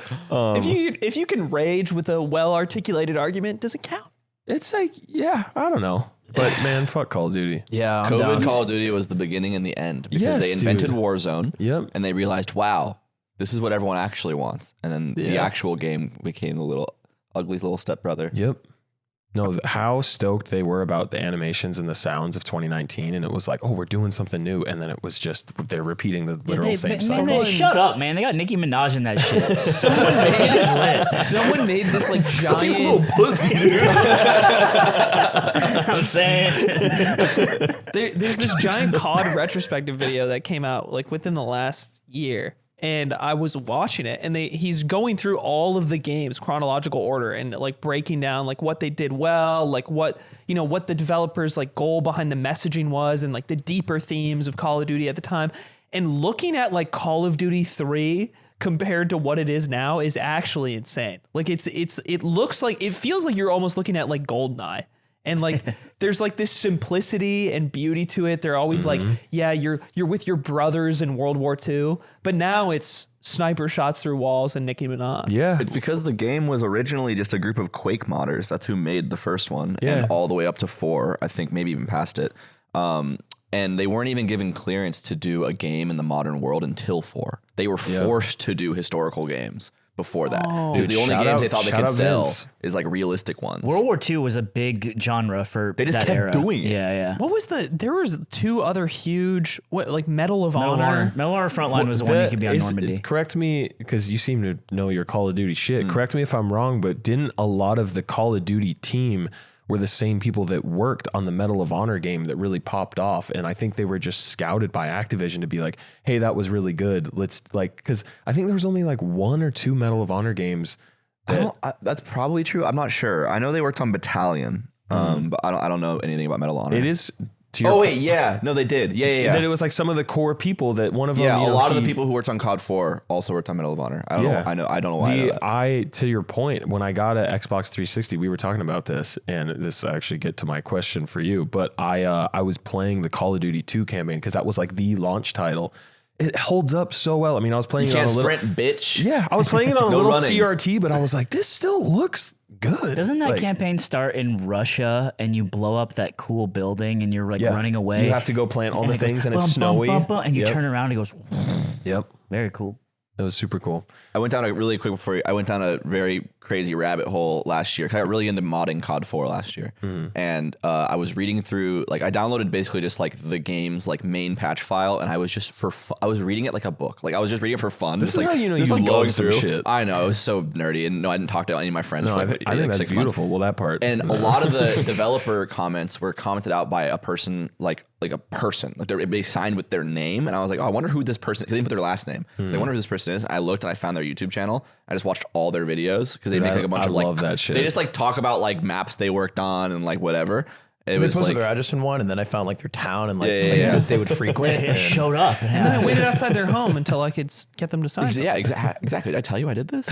If you can rage with a well articulated argument, does it count? It's like, yeah, I don't know. But man, fuck Call of Duty. Yeah. I'm COVID down. Call of Duty was the beginning and the end because Yes, they invented dude. Warzone. Yep. And they realized, wow, this is what everyone actually wants. And then the actual game became a little ugly little stepbrother. Yep. No, how stoked they were about the animations and the sounds of 2019. And it was like, oh, we're doing something new. And then it was just, they're repeating the literal same song. Shut up, man. They got Nicki Minaj in that shit. Someone made this like giant. pussy, dude. I'm saying. There's this giant COD retrospective video that came out like within the last year, and I was watching it, and he's going through all of the games chronological order and like breaking down like what they did well, like what the developers like goal behind the messaging was, and like the deeper themes of Call of Duty at the time, and looking at like Call of Duty 3 compared to what it is now is actually insane. Like it looks like, it feels like you're almost looking at like GoldenEye. And like, there's like this simplicity and beauty to it. They're always like, yeah, you're with your brothers in World War II, but now it's sniper shots through walls and Nicki Minaj. Yeah. It's because the game was originally just a group of Quake modders. That's who made the first one. Yeah. And all the way up to 4, I think maybe even past it. And they weren't even given clearance to do a game in the modern world until 4. They were forced to do historical games before that. Oh. Dude, the only shout games out- they thought they shout could out sell Vince. is like realistic ones. World War II was a big genre for They just that kept era. doing it. Yeah, yeah. What was there was 2 other huge, Medal of Honor. Medal of Honor Frontline was the one you could be on Normandy. Correct me, because you seem to know your Call of Duty shit. Correct me if I'm wrong, but didn't a lot of the Call of Duty team were the same people that worked on the Medal of Honor game that really popped off? And I think they were just scouted by Activision to be like, hey, that was really good. Let's because I think there was only like 1 or 2 Medal of Honor games. That's probably true. I'm not sure. I know they worked on Battalion, but I don't know anything about Medal of Honor. It is. To your Oh point, wait, yeah, no, they did. Yeah. that it was like some of the core people that one of them. Yeah, you a know, lot of the people who worked on COD 4 also worked on Medal of Honor. I don't know. I don't know why. I know that. To your point, when I got an Xbox 360, we were talking about this, and this actually get to my question for you. But I was playing the Call of Duty 2 campaign because that was like the launch title. It holds up so well. I mean, I was playing You it on can't a little. sprint, bitch. Yeah, I was playing it on a No little running. CRT, but I was like, this still looks good. Doesn't that Like, campaign start in Russia and you blow up that cool building and you're like yeah, running away? You have to go plant all the it goes things, and bum, it's bum, snowy. bum, bum, and you Yep. turn around and it goes, Yep, very cool. it was super cool. I went down a really quick before I went down a very crazy rabbit hole last year. 'Cause I got really into modding COD 4 last year, and I was reading through I downloaded basically just like the game's like main patch file, and I was just I was reading it like a book. Like I was just reading it for fun. This just, is like, how you know just, you like, love going some through. shit. I know, it was so nerdy, and no, I didn't talk to any of my friends. No, for I like, think that's 6 months. beautiful. Well, that part. And a lot of the developer comments were commented out by a person, like a person. Like they signed with their name. And I was like, oh, I wonder who this person, because they didn't put their last name. I wonder who this person is. I looked and I found their YouTube channel. I just watched all their videos because they Dude, make like a bunch I of like, love that shit. They just like talk about like maps they worked on and like whatever. It They was posted like, their address in one, and then I found like their town and like Yeah, yeah, places yeah. they would frequent. It showed up. And then I waited outside their home until I could get them to sign. yeah, exactly. Did I tell you I did this?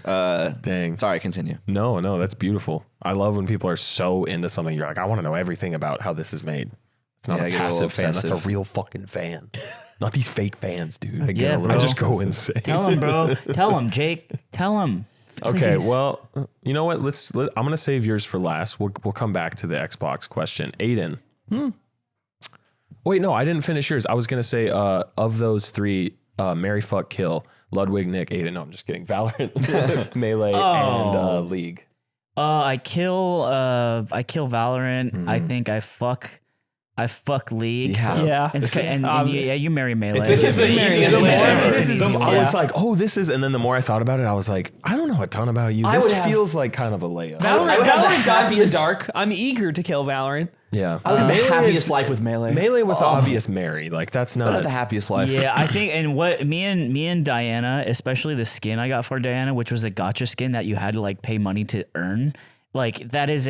Yeah. Dang. Sorry, continue. No, that's beautiful. I love when people are so into something. You're like, I want to know everything about how this is made. It's not Yeah, I a get a little passive fan. That's a obsessive. real fucking fan. Not these fake fans, dude. Yeah, bro. I just go insane. Tell him, bro. Tell him, Jake. Tell him. Okay, Please. well, you know what? I'm gonna save yours for last. We'll come back to the Xbox question. Aiden. Wait, no, I didn't finish yours. I was gonna say of those 3, marry, fuck, kill, Ludwig, Nick, Aiden. No, I'm just kidding. Valorant, Melee, and League. I kill Valorant. I think I fuck League. Yeah. And you marry Melee. This is the easiest one ever. This is easy. I was like, oh, this is, and then the more I thought about it, I was like, I don't know a ton about you. This feels like kind of a layup. Valorant dies in the dark. I'm eager to kill Valorant. Yeah, I would have the Melee happiest is- life with Melee. Melee was the obvious marry. Like that's I would have not. the happiest life. Yeah, I think, and what me and Diana, especially the skin I got for Diana, which was a gotcha skin that you had to like pay money to earn. Like that is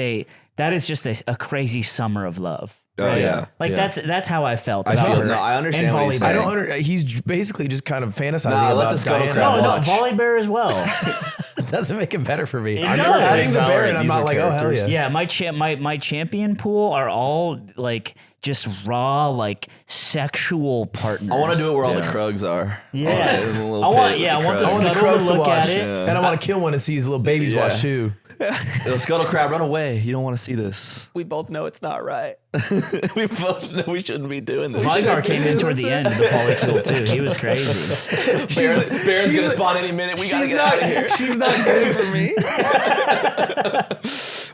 just a crazy summer of love. Oh, yeah. Like Yeah. that's how I felt. I about feel her. no. I understand And what he's volleyball. I saying. don't. He's basically just kind of fantasizing Nah, let about the scuttle Diana. crab No, watch. Volley Bear as well. It doesn't make it better for me. It I'm does. never adding the Valorant, bear, and I'm these not are like, oh hell characters. yeah. Yeah, my champion pool are all like just raw like sexual partners. I want to do it where all the Krugs are. Yeah. I I want the I want the Scuttle crows to to look watch, at it. and I want to kill one and see his little babies Yeah. watch too. The scuttle crab, run away. You don't want to see this. We both know it's not right. We both know we shouldn't be doing this. Vigar came in toward the end of the polykill too. He was crazy. Baron's gonna spawn any minute. We gotta get out of here. She's not good for me.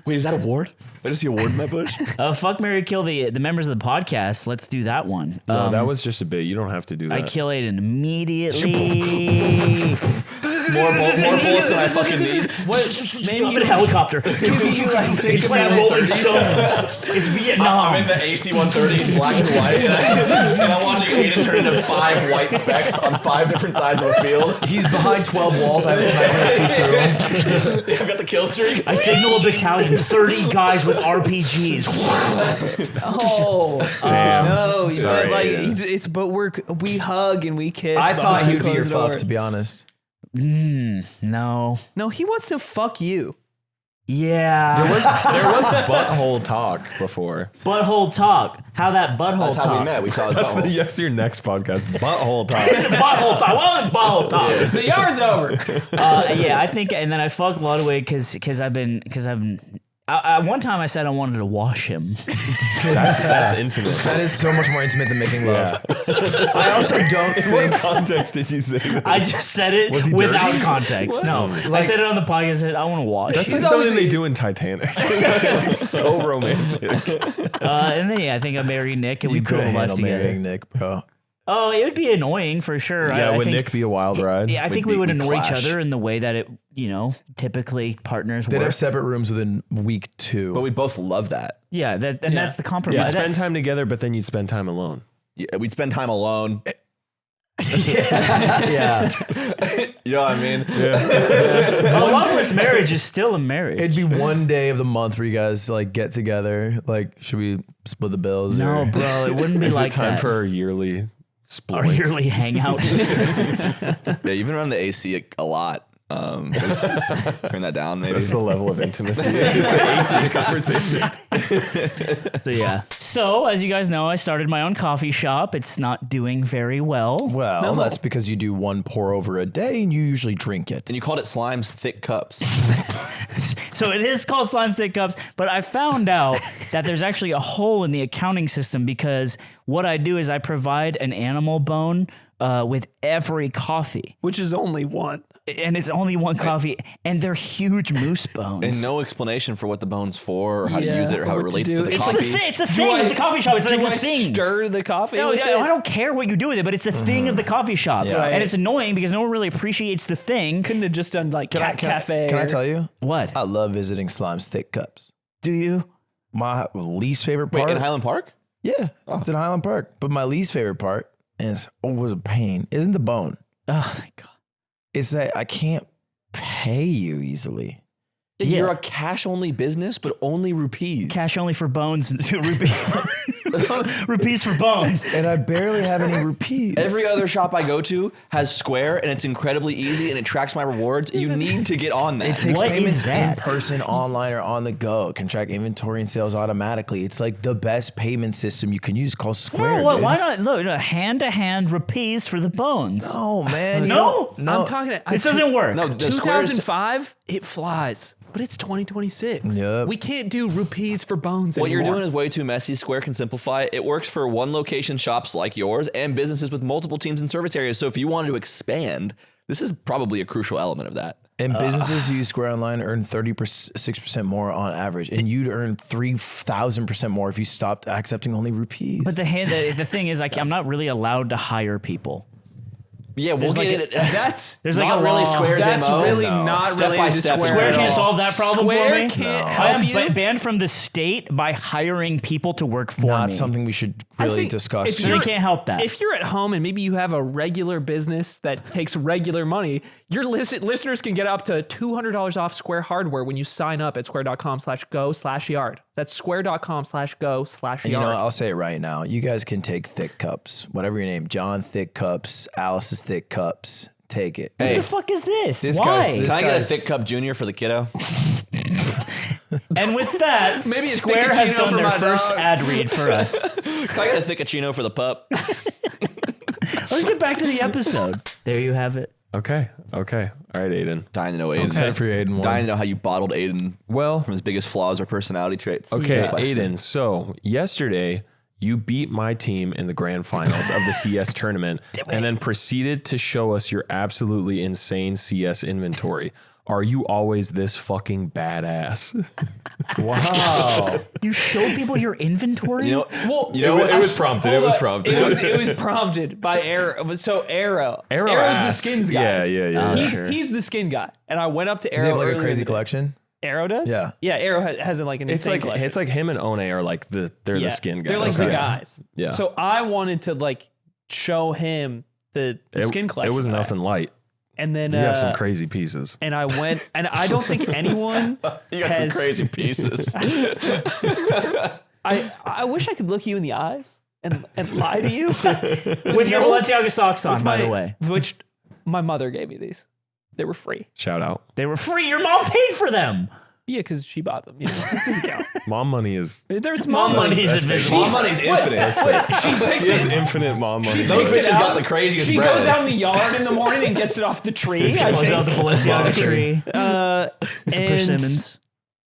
Wait, is that a ward? Did I just see a ward in that bush? Fuck, marry, kill the members of the podcast. Let's do that one. No, that was just a bit. You don't have to do that. I kill Aiden immediately. More bullets than I fucking need. What? Maybe I'm in a helicopter. It's like Rolling Stones. It's Vietnam. I'm in the AC-130 in black and white, and I'm watching Aiden turn into 5 white specks on 5 different sides of the field. He's behind 12 walls. I have a sniper that sees through him. I've got the kill streak. I signal a battalion, 30 guys with RPGs. Oh no! Sorry, Like Aiden. it's but we hug and we kiss. I thought he would be your closed fuck, doors. to be honest. No. No, he wants to fuck you. Yeah. There was butthole talk before. Butthole talk. How that butthole That's talk. how we met. We saw his That's butthole. that's your next podcast. Butthole talk. Butthole talk. What was butthole talk? The yar's over. Yeah, I think, and then I fucked Ludwig because One time I said I wanted to wash him. That's intimate. That is so much more intimate than making love. I also don't think. What context did you say that? I just said it without context. No, I said it on the podcast. I said I want to wash. That's like something they do in Titanic. That's like so romantic. And then I think I married Nick, and we could drove have life handled together. marrying Nick, bro. Oh, it would be annoying for sure. Yeah, I would think, Nick be a wild ride? Yeah, I think we would annoy each clash. other in the way that it, typically partners They'd work. have separate rooms within week 2. But we both love that. Yeah, that's the You'd compromise. spend time together, but then you'd spend time alone. Yeah, we'd spend time alone. yeah. You know what I mean? A loveless marriage is still a marriage. It'd be one day of the month where you guys like get together. Like, should we split the bills? No, or? bro, it wouldn't be Is like it time that. for our yearly split? Our yearly hangout. Yeah, you've been around the AC a lot. Turn that down, maybe. That's the level of intimacy. It's the AC conversation. So yeah. So as you guys know, I started my own coffee shop. It's not doing very well. Well, that's because you do one pour over a day and you usually drink it. And you called it Slime's Thick Cups. So it is called Slime Stick Cups, but I found out that there's actually a hole in the accounting system because what I do is I provide an animal bone with every coffee. Which is only one. And it's only one coffee, and they're huge moose bones. And no explanation for what the bone's for or how to use it or how it relates to the it's coffee. like it's a thing of the coffee shop. It's like the thing. Stir the coffee? No, with I don't care what you do with it, but it's a thing of the coffee shop. Yeah. And it's annoying because no one really appreciates the thing. Couldn't have just done like Cat Cafe. Can I tell you? What? I love visiting Slime's Thick Cups. Do you? My least favorite Wait, part. in Highland Park? Yeah, it's in Highland Park. But my least favorite part, and it's always a pain, isn't the bone. Oh, my God. It's that I can't pay you easily. Yeah. You're a cash-only business, but only rupees. Cash only for bones. Rupees for bones. And I barely have any rupees. Every other shop I go to has Square, and it's incredibly easy, and it tracks my rewards. You need to get on that. It takes What is payments in that? person, online, or on the go. It can track inventory and sales automatically. It's like the best payment system you can use called Square. No, dude. why not? Look, hand-to-hand rupees for the bones. Oh, man. No? I'm talking. This doesn't work. No, the Square's 2005, it flies. But it's 2026. Yep. We can't do rupees for bones What anymore. you're doing is way too messy. Square can simplify it. It works for one location shops like yours and businesses with multiple teams and service areas. So if you wanted to expand, this is probably a crucial element of that. And businesses who use Square Online earn 36% more on average. And you'd earn 3,000% more if you stopped accepting only rupees. But the thing is, I'm not really allowed to hire people. Yeah, we'll There's get like it. There's like not a really law. Square's That's MO. really No. not Step really by into step. Square. Square at can't all. solve that problem Square for me. can't I help am you. banned from the state by hiring people to work for Not me. something we should I really think discuss. if They you're- can't help that. If you're at home and maybe you have a regular business that takes regular money, your listeners can get up to $200 off Square hardware when you sign up at square.com/go/yard. That's square.com/go/yard. And you know, I'll say it right now. You guys can take Thick Cups, whatever your name, John Thick Cups, Alice's Thick Cups. Take it. Hey, What the fuck is this? This Why? guy's- this can I get a guy's- thick cup junior for the kiddo? And with that, Maybe a Square has Thickachino done for their my first dog. ad read for us. Can I get a thickachino for the pup? Let's get back to the episode. There you have it. Okay. All right, Aiden. Dying to know Aiden. Excited for your Aiden one. Dying to know how you bottled Aiden Well, from his biggest flaws or personality traits. okay, Yeah. Aiden. So yesterday, you beat my team in the grand finals of the CS tournament and then proceeded to show us your absolutely insane CS inventory. Are you always this fucking badass? Wow. You showed people your inventory? You know, Well, you know what? It was prompted. It was prompted. It was prompted by Arrow. So Arrow's the asks. skins guy. Yeah. He's the skin guy, and I went up to Does Arrow. he have like earlier a crazy in the day. collection? Arrow does. Yeah. Yeah. Arrow has like an It's insane like collection. it's like him and One are like they're the skin guys. They're like the guys. Yeah. So I wanted to like show him the skin collection. It was I nothing light. And then You have some crazy pieces. and I went, and I don't think anyone You got has, some crazy pieces. I wish I could look you in the eyes and lie to you. With your Balenciaga socks on, by the way. Which my mother gave me these. They were free. Shout out. They were free. Your mom paid for them. Yeah, because she bought them. You know, it doesn't count. Mom money is There's Mom mom money is that's invisible. Mom money's infinite. She picks she has it. infinite mom money. Those Picks it bitches got out. the craziest She bread. goes out in the yard in the morning and gets it off the tree. I Pulls out the think. Balenciaga tree. And Persimmons.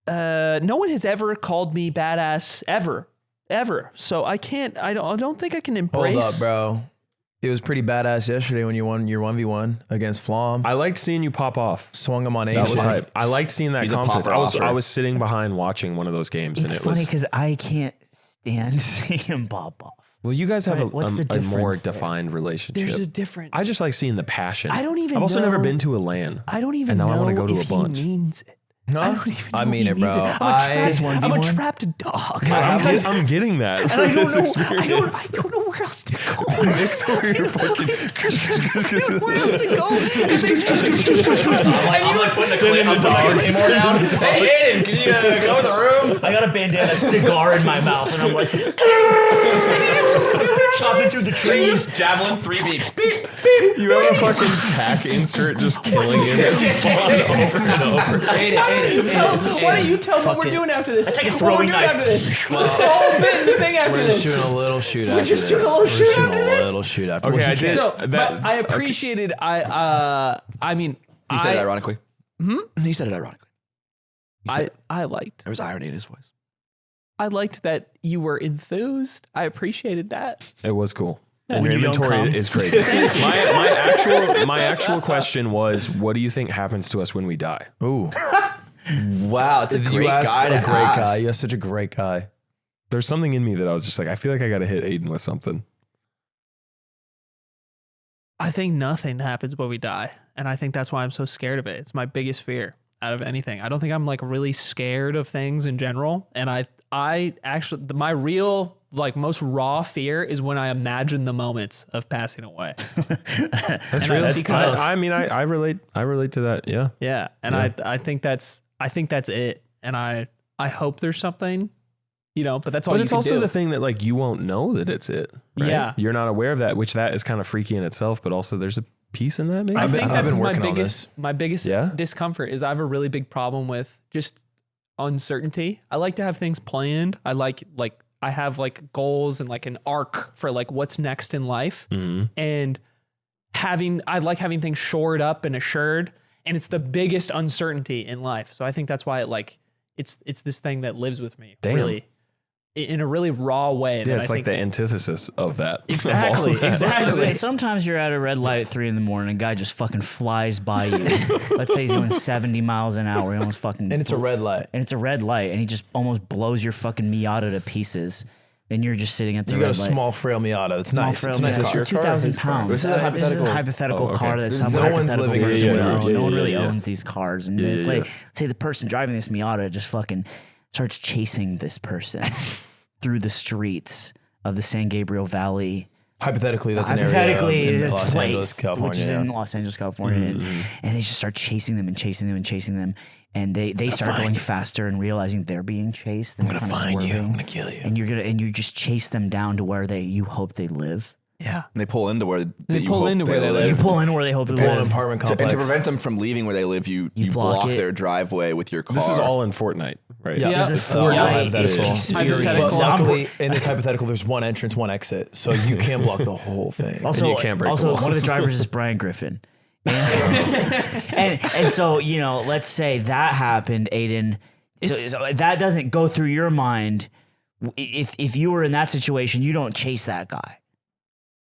No one has ever called me badass ever. So I don't think I can embrace. Hold up, bro. It was pretty badass yesterday when you won your 1v1 against Flom. I liked seeing you pop off. Swung him on That Aiden. was hype. I liked seeing that He's a confidence. popper. I was sitting behind watching one of those games, It's and it funny was. because I can't stand seeing him pop off. Well, you guys have What's the a more difference there? defined relationship. There's a difference. I just like seeing the passion. I don't even I've also never know- been to a LAN. I don't even and now know I want to go to if a bunch. he means it. Huh? I don't even know I mean he it, means bro. I'm a trapped dog. I'm getting that. And I don't this know. experience. I don't know where else to go. Nick's over here fucking. Where else to go? I'm like putting the claymore down. Hey, Aiden, can you go in the room? I got a bandana cigar in my mouth, and I'm like chopping through the trees. Javelin, 3 beeps. Beep. You have a fucking tack insert just killing him and spawn over and over. Why don't you tell us what we're doing after this? take a What throwing we're doing knife. after this? What's the whole bit in the thing after We're this? just doing a little shoot after this. just doing a little shoot after this? A little shoot after Okay, this. I did. So, but I appreciated. I mean, He said it ironically. He said it ironically. I liked. There was irony in his voice. I liked that you were enthused. I appreciated that. It was cool. When Your you don't inventory come. is crazy. my actual question was, what do you think happens to us when we die? Ooh. Wow, it's a great You asked guy to a great ask. guy. You're such a great guy. There's something in me that I was just like, I feel like I got to hit Aiden with something. I think nothing happens when we die, and I think that's why I'm so scared of it. It's my biggest fear out of anything. I don't think I'm like really scared of things in general, and I actually my real like most raw fear is when I imagine the moments of passing away. That's real. I mean, I relate to that. Yeah. Yeah, and I think that's it, and I hope there's something, but that's all. But you it's can also do. the thing that like you won't know that it's it. Right? Yeah. You're not aware of that, which that is kind of freaky in itself. But also there's a piece in that. Maybe I think I've that's been my working on biggest Yeah? discomfort is I have a really big problem with just uncertainty. I like to have things planned. I like I have like goals and like an arc for like what's next in life. And I like having things shored up and assured. And it's the biggest uncertainty in life. So I think that's why it's this thing that lives with me. Damn. Really in a really raw way. Yeah, that it's I like think the antithesis of that. Exactly. Exactly. And sometimes you're at a red light at 3 a.m. and a guy just fucking flies by you. Let's say he's going 70 miles an hour. He almost fucking. And it's a red light. And it's a red light, and he just almost blows your fucking Miata to pieces. And you're just sitting at the You got red a light. small frail Miata. It's Small nice. frail It's a nice Miata. car. It's 2,000 pounds. This is a hypothetical. Oh, okay. car that some no one's hypothetical living in this person would universe. own. No one Yeah, really yeah. owns these cars. And if like, say the person driving this Miata just fucking starts chasing this person through the streets of the San Gabriel Valley. Hypothetically, that's an Hypothetically, area in the Los place, Angeles, California. which is yeah. in Los Angeles, California, and they just start chasing them and chasing them and chasing them, and they start going faster and realizing they're being chased. I'm gonna find you. I'm gonna kill you. and you just chase them down to where you hope they live. Yeah. They pull into where They pull into where they live. You pull in where they hope they Pull an live. apartment And complex. to prevent them from leaving where they live, you block block it. their driveway with your car. This is all in Fortnite, right? Yeah, Yeah. This is all Fortnite. hypothetical. It's Hypothetical. But luckily, in this hypothetical, there's one entrance, one exit, so you can't block the whole thing. Also, you can't break the also walls. one of the drivers is Brian Griffin. And so, let's say that happened, Aiden. So that doesn't go through your mind. If you were in that situation, you don't chase that guy.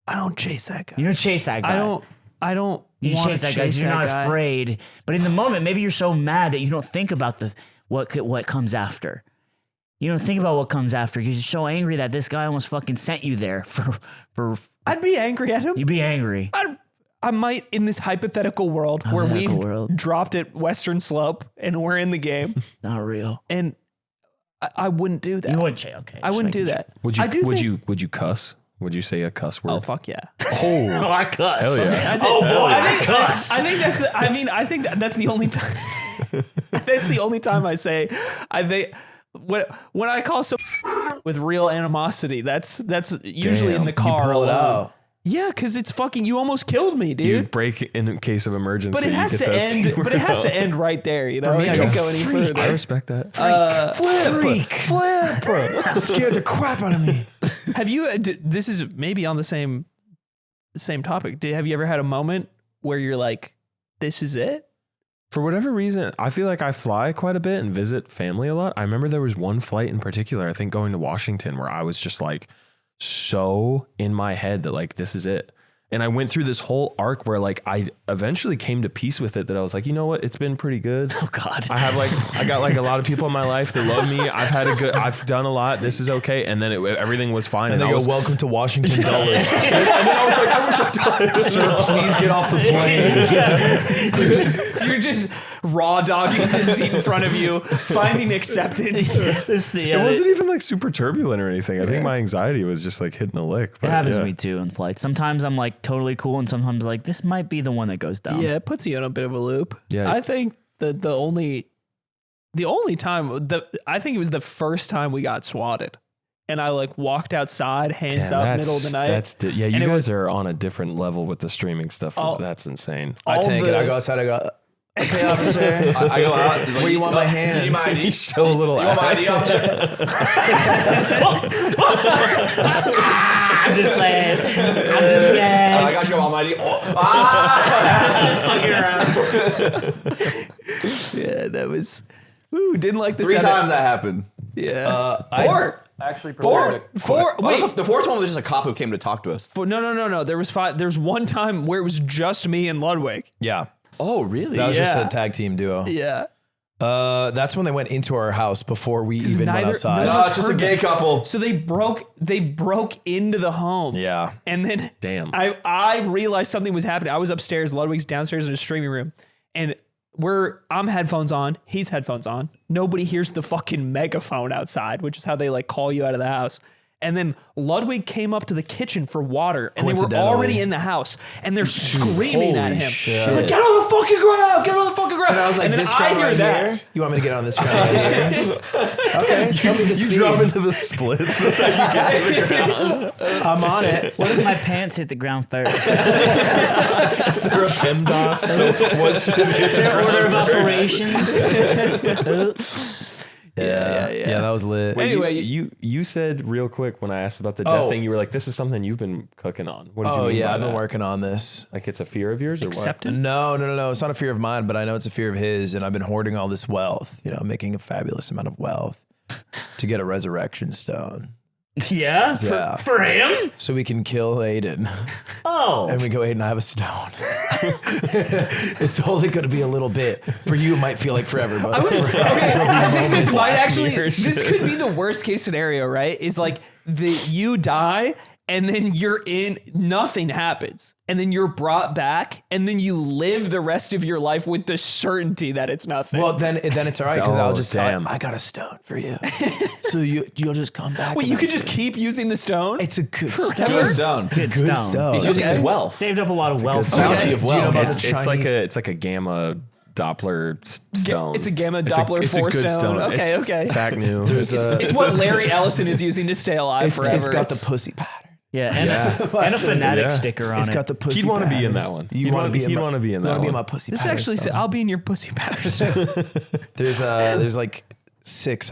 I don't chase that guy. You don't chase that guy. I don't You want chase to that guy 'cause chase you're that not guy. afraid. But in the moment, maybe you're so mad that you don't think about what comes after. You don't think about what comes after because you're so angry that this guy almost fucking sent you there for I'd be angry at him. you'd be angry. I might in this hypothetical world where we've Hypothetical world. dropped at Western Slope and we're in the game, Not real. and I wouldn't do that. You wouldn't chase. Okay. I wouldn't do that. Would you? I do Would think- you cuss? Would you say a cuss word? Oh fuck yeah! Oh, I cuss. Hell yeah. Oh boy, I think, cuss. I think that's. I mean, I think that's the only time. That's the only time I say. I think when I call someone with real animosity, that's usually in the car. You pull it alone. out. Yeah, because it's fucking. You almost killed me, You dude. break in case of emergency. But it you has get to that end. C But it has word to end right there. You know, me, I I can't go, go any out. I further. respect that. Flip! Scared the crap out of me. Have you? This is maybe on the same topic. Have you ever had a moment where you're like, "This is it"? For whatever reason, I feel like I fly quite a bit and visit family a lot. I remember there was one flight in particular, I think going to Washington, where I was just like so in my head that like, this is it. And I went through this whole arc where like I eventually came to peace with it, that I was like, you know what? It's been pretty good. Oh God. I got like a lot of people in my life that love me. I've done a lot. This is okay. And then everything was fine. And they go, welcome to Washington, Dulles. And then I was like, I wish I'd done. Sir, please get off the plane. You're just raw dogging the seat in front of you, finding acceptance. It wasn't even like super turbulent or anything. I think my anxiety was just like hitting a lick. It happens to me too in flights. Sometimes I'm like totally cool, and sometimes like this might be the one that goes down. Yeah, it puts you in a bit of a loop. Yeah. I think that the only time I think it was the first time we got swatted, and I like walked outside, hands up, middle of the night. You guys are on a different level with the streaming stuff. That's insane. I tank it. I go outside. I go, okay, officer. I go out. Like, Where you want my hands? You my ID? You show a little You want my ID, ass. officer? I'm just playing. I'm just playing. I got you on my ID. Yeah, that was. Ooh, didn't like the 3 setup. times that happened. Yeah, Four. Actually, four. Wait, Wait, the 4th one was just a cop who came to talk to us. no. There was 5. There's one time where it was just me and Ludwig. Yeah. Oh, really? That was just Yeah. a tag team duo. Yeah. That's when they went into our house before we even went neither- outside. none No, of it's just a gay couple. So they broke into the home. Yeah. And then Damn. I realized something was happening. I was upstairs, Ludwig's downstairs in his streaming room, and I'm headphones on, he's headphones on. Nobody hears the fucking megaphone outside, which is how they like call you out of the house. And then Ludwig came up to the kitchen for water, and they were already in the house, and they're screaming at him. shit. Like, get on the fucking ground! Get on the fucking ground! And I was like, then this ground right that. here? You want me to get on this ground right here? Okay, tell me the speed. You drop into the splits. That's how you get to the ground. I'm on it. What if my pants hit the ground first? Is there a PEMDAS? Order of operations. Oops. Yeah, that was lit. Anyway, you said real quick when I asked about the death thing, you were like, this is something you've been cooking on. What did you mean by I've been that? working on this. Like it's a fear of yours or Acceptance? No. It's not a fear of mine, but I know it's a fear of his. And I've been hoarding all this wealth, making a fabulous amount of wealth to get a resurrection stone. Yeah? Yeah. For him? So we can kill Aiden. Oh. And we go, Aiden, I have a stone. It's only going to be a little bit. For you, it might feel like forever, but for us, it'll be I think this moments. might actually, this could be the worst case scenario, right? Is like you die and then nothing happens. And then you're brought back and then you live the rest of your life with the certainty that it's nothing. Well, then it's all right because I'll just damn. I got a stone for you. So you'll just come back. wait, you could just keep using the stone? It's a good Good stone. stone. Good Good stone. stone. He's using his wealth. Saved up a lot of wealth. Bounty of Do you know wealth. about It's the like Chinese- it's like a gamma Doppler stone. It's a gamma Doppler it's a 4 good stone. It's Okay. Fact new. It's what Larry Ellison is using to stay alive forever. It's got the pussy pattern. Yeah, and a fanatic Yeah. sticker on It's it. got the pussy. He'd want to be pattern. in that one. You want to be in He'd my- want to be in you that wanna be in one. my pussy This pattern actually said, stone. I'll be in your pussy pattern. There's like six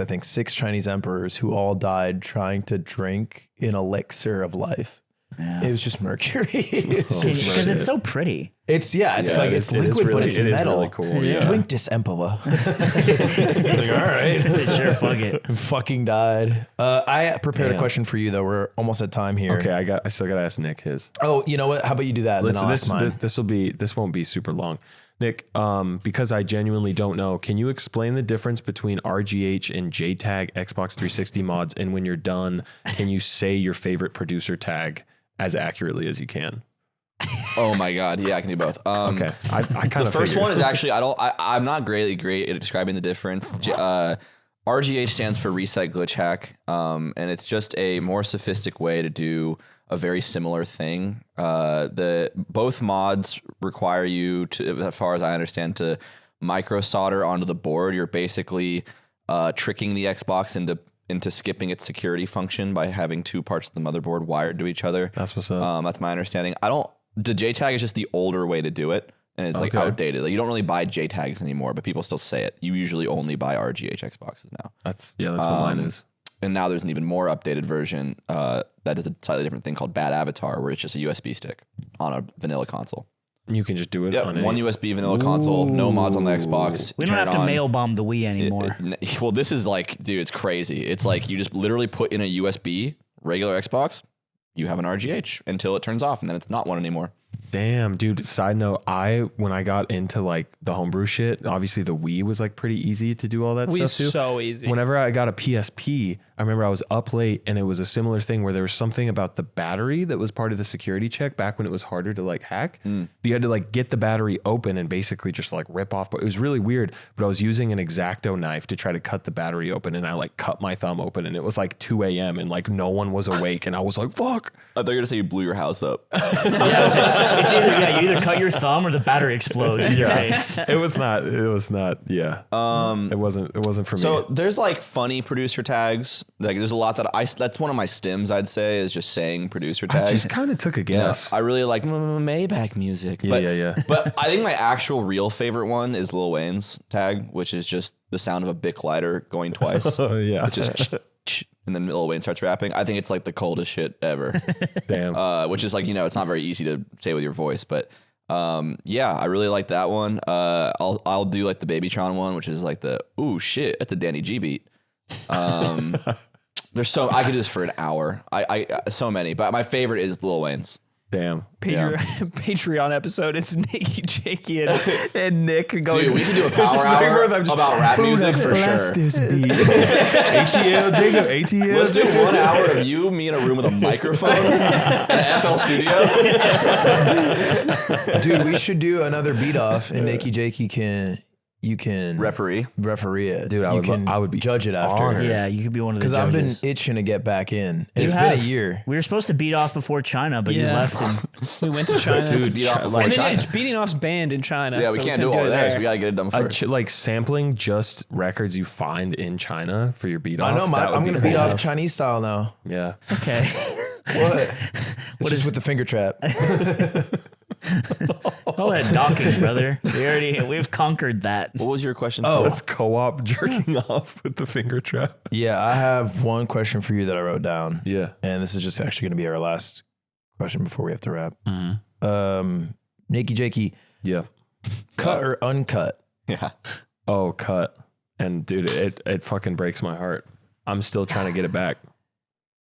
Chinese emperors who all died trying to drink an elixir of life. It was just mercury. It's just Because it's so pretty. it's Yeah, like it's it is liquid, really- but it's it is metal. really cool, yeah. Drink this emperor. Like, all right. Sure, fuck it. Fucking died. I prepared a Damn. question for you though. We're almost at time here. Okay, I still gotta ask Nick his. Oh, you know what? How about you do that? And then I'll ask mine. This won't be super long. Nick, because I genuinely don't know, can you explain the difference between RGH and JTAG Xbox 360 mods? And when you're done, can you say your favorite producer tag as accurately as you can? Oh my God. Yeah, I can do both. Okay. I kind of The first one is actually, I'm not great at describing the difference. RGH stands for Reset Glitch Hack. And it's just a more sophisticated way to do a very similar thing. Both mods require you to, as far as I understand, to micro solder onto the board. You're basically tricking the Xbox into skipping its security function by having two parts of the motherboard wired to each other. That's what's up. That's my understanding. The JTAG is just the older way to do it, and it's like Okay. outdated. Like, you don't really buy JTAGs anymore, but people still say it. You usually only buy RGH Xboxes now. That's what mine is. And now there's an even more updated version that is a slightly different thing called Bad Avatar, where it's just a USB stick on a vanilla console. You can just do it Yep, on one USB vanilla console, no mods on the Xbox. We You don't turn have it to on. mail bomb the Wii anymore. Well, this is like, dude, it's crazy. It's like you just literally put in a USB, regular Xbox, you have an RGH until it turns off, and then it's not one anymore. Damn, dude. Side note, when I got into like the homebrew shit, obviously the Wii was like pretty easy to do all that Wee's stuff too. so easy. Whenever I got a PSP, I remember I was up late and it was a similar thing where there was something about the battery that was part of the security check back when it was harder to like hack. You had to like get the battery open and basically just like rip off. But it was really weird. But I was using an X-Acto knife to try to cut the battery open, and I like cut my thumb open, and it was like 2 a.m. and like no one was awake, and I was like, fuck. I thought you were gonna say you blew your house up. It's either you either cut your thumb or the battery explodes in your face. It was not. Yeah. It wasn't for me. So there's like funny producer tags. Like there's a lot that that's one of my stims, I'd say, is just saying producer I tags. just kind of took a guess. I really like Maybach music. Yeah. But I think my actual real favorite one is Lil Wayne's tag, which is just the sound of a Bic lighter going twice. Oh yeah. Which is and then Lil Wayne starts rapping. I think it's like the coldest shit ever. Damn. Which is like, it's not very easy to say with your voice, but yeah, I really like that one. I'll do like the Babytron one, which is like the ooh shit, that's a Danny G beat. There's I could do this for an hour. I so many, but my favorite is Lil Wayne's. Damn. Patreon episode. It's NakeyJakey and Nick going. Dude, we can do a power hour about rap music for sure. This beat. ATL, Jacob, ATL. Let's do 1 hour of you, me in a room with a microphone, an FL studio. Dude, we should do another beat off, and NakeyJakey you can referee it. Dude, I would be judge it after. honored. Yeah, you could be one of the Because I've been judges. itching to get back in. And You it's have. been a year. We were supposed to beat off before China, but you Yeah. left. And We went to China. Dude, beat off before and then China. beating off's banned in China. Yeah, so we can't do it couldn't over there, so there. we gotta get it done first. Like sampling just records you find in China for your beat off. I know, that would I'm be going to beat crazy. off Chinese style now. Yeah. okay. What? It's just with the finger trap. Call that docking, brother. We've conquered that. What was your question? Oh. for? Let's co-op jerking off with the finger trap. Yeah, I have one question for you that I wrote down. Yeah. And this is just actually going to be our last question before we have to wrap. NakeyJakey, Yeah. cut or uncut? Yeah. Oh, cut. And dude, it fucking breaks my heart. I'm still trying to get it back.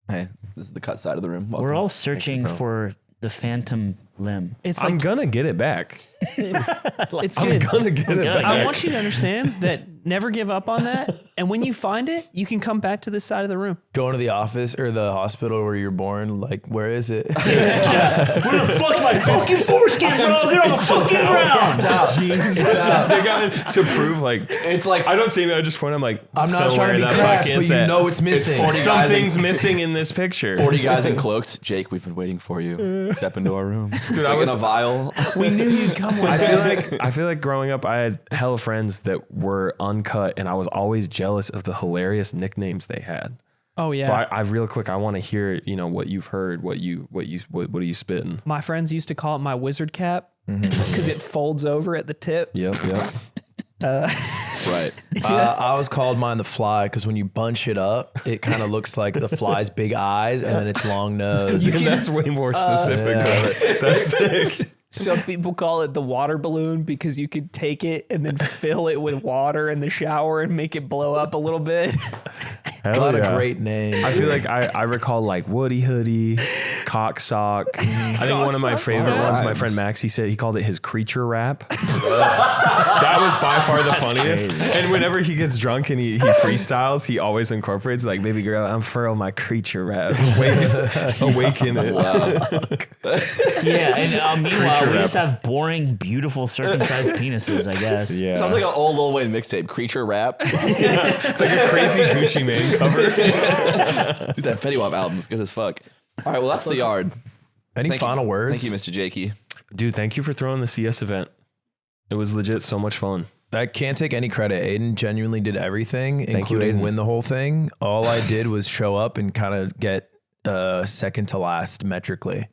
Hey, this is the cut side of the room. Welcome. We're all searching for the phantom limb. It's I'm like gonna get it back. it's I'm good. gonna get it back. I want you to understand that never give up on that. And when you find it, you can come back to this side of the room. Going to the office or the hospital where you're born, like, where is it? Where the fuck my fucking foreskin, bro? Get on the fucking ground. It's out. They got to prove like It's like I don't see me. I just point. I'm like, I'm not trying to be somewhere that crass, fuck but is you that? know it's missing. 40 guys Something's missing in this picture. 40 guys in cloaks. Jake, we've been waiting for you. Step into our room. Dude, I like was- in a vial. We knew you'd come one day. I feel like growing up, I had hella friends that were uncut, and I was always jealous of the hilarious nicknames they had. Oh yeah. But I real quick, I want to hear, what you've heard, what are you spitting? My friends used to call it my wizard cap because it folds over at the tip. Yep. Right. I was called mine the fly because when you bunch it up, it kind of looks like the fly's big eyes and then its long nose. That's way more specific. That's Some people call it the water balloon because you could take it and then fill it with water in the shower and make it blow up a little bit. A lot of great names. I feel like I recall like Woody Hoodie, Cock Sock. I think one of my favorite ones, my friend Max, he called it his creature rap. That was by far the funniest. And whenever he gets drunk and he freestyles, he always incorporates like, baby girl, unfurl my creature rap. Awaken it. Wow. Yeah, and meanwhile, we rap. just have boring, beautiful, circumcised penises, I guess. Yeah. Sounds like an old Lil Wayne mixtape. Creature rap. Dude, like a crazy Gucci Mane cover. that Fetty Wap album is good as fuck. All right, well, that's the yard. Any final words? Thank you, Mr. Jakey. Dude, thank you for throwing the CS event. It was legit so much fun. I can't take any credit. Aiden genuinely did everything, you, including Aiden. win the whole thing. All I did was show up and kind of get second to last metrically.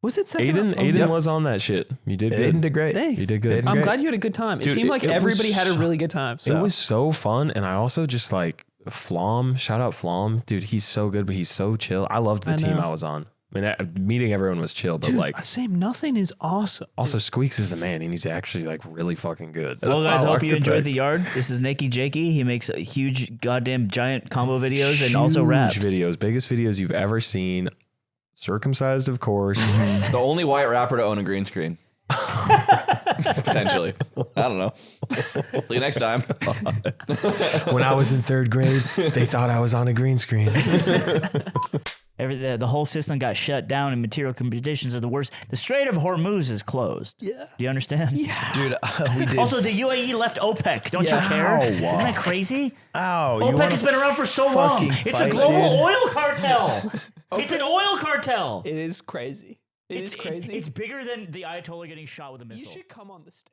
Was it second? Aiden was on that shit. You did good. Aiden did great. Thanks. You did good. Aiden I'm great. glad you had a good time. It Dude, seemed like it was everybody had a so- really good time. So. It was so fun. And I also just like Flom, shout out Flom. Dude, he's so good, but he's so chill. I loved the team know. I was on. I mean, meeting everyone was chill, but like, same. Nothing is awesome. also Squeaks is the man, and he's actually like really fucking good. Well, guys, I hope you Architect. enjoyed the yard. This is NakeyJakey. He makes huge, goddamn, giant combo videos and also raps. Videos, biggest videos you've ever seen. Circumcised, of course. The only white rapper to own a green screen. Potentially. I don't know. See you next time. When I was in 3rd grade, they thought I was on a green screen. The whole system got shut down and material conditions are the worst. The Strait of Hormuz is closed. Yeah. Do you understand? Yeah. Dude, we did. Also, the UAE left OPEC. Don't you care? Isn't that crazy? Ow, you OPEC wanna has been around for so long. fucking It's a fight, global dude? oil cartel. It's an oil cartel. It is crazy. It is crazy. It's bigger than the Ayatollah getting shot with a missile. You should come on the stage.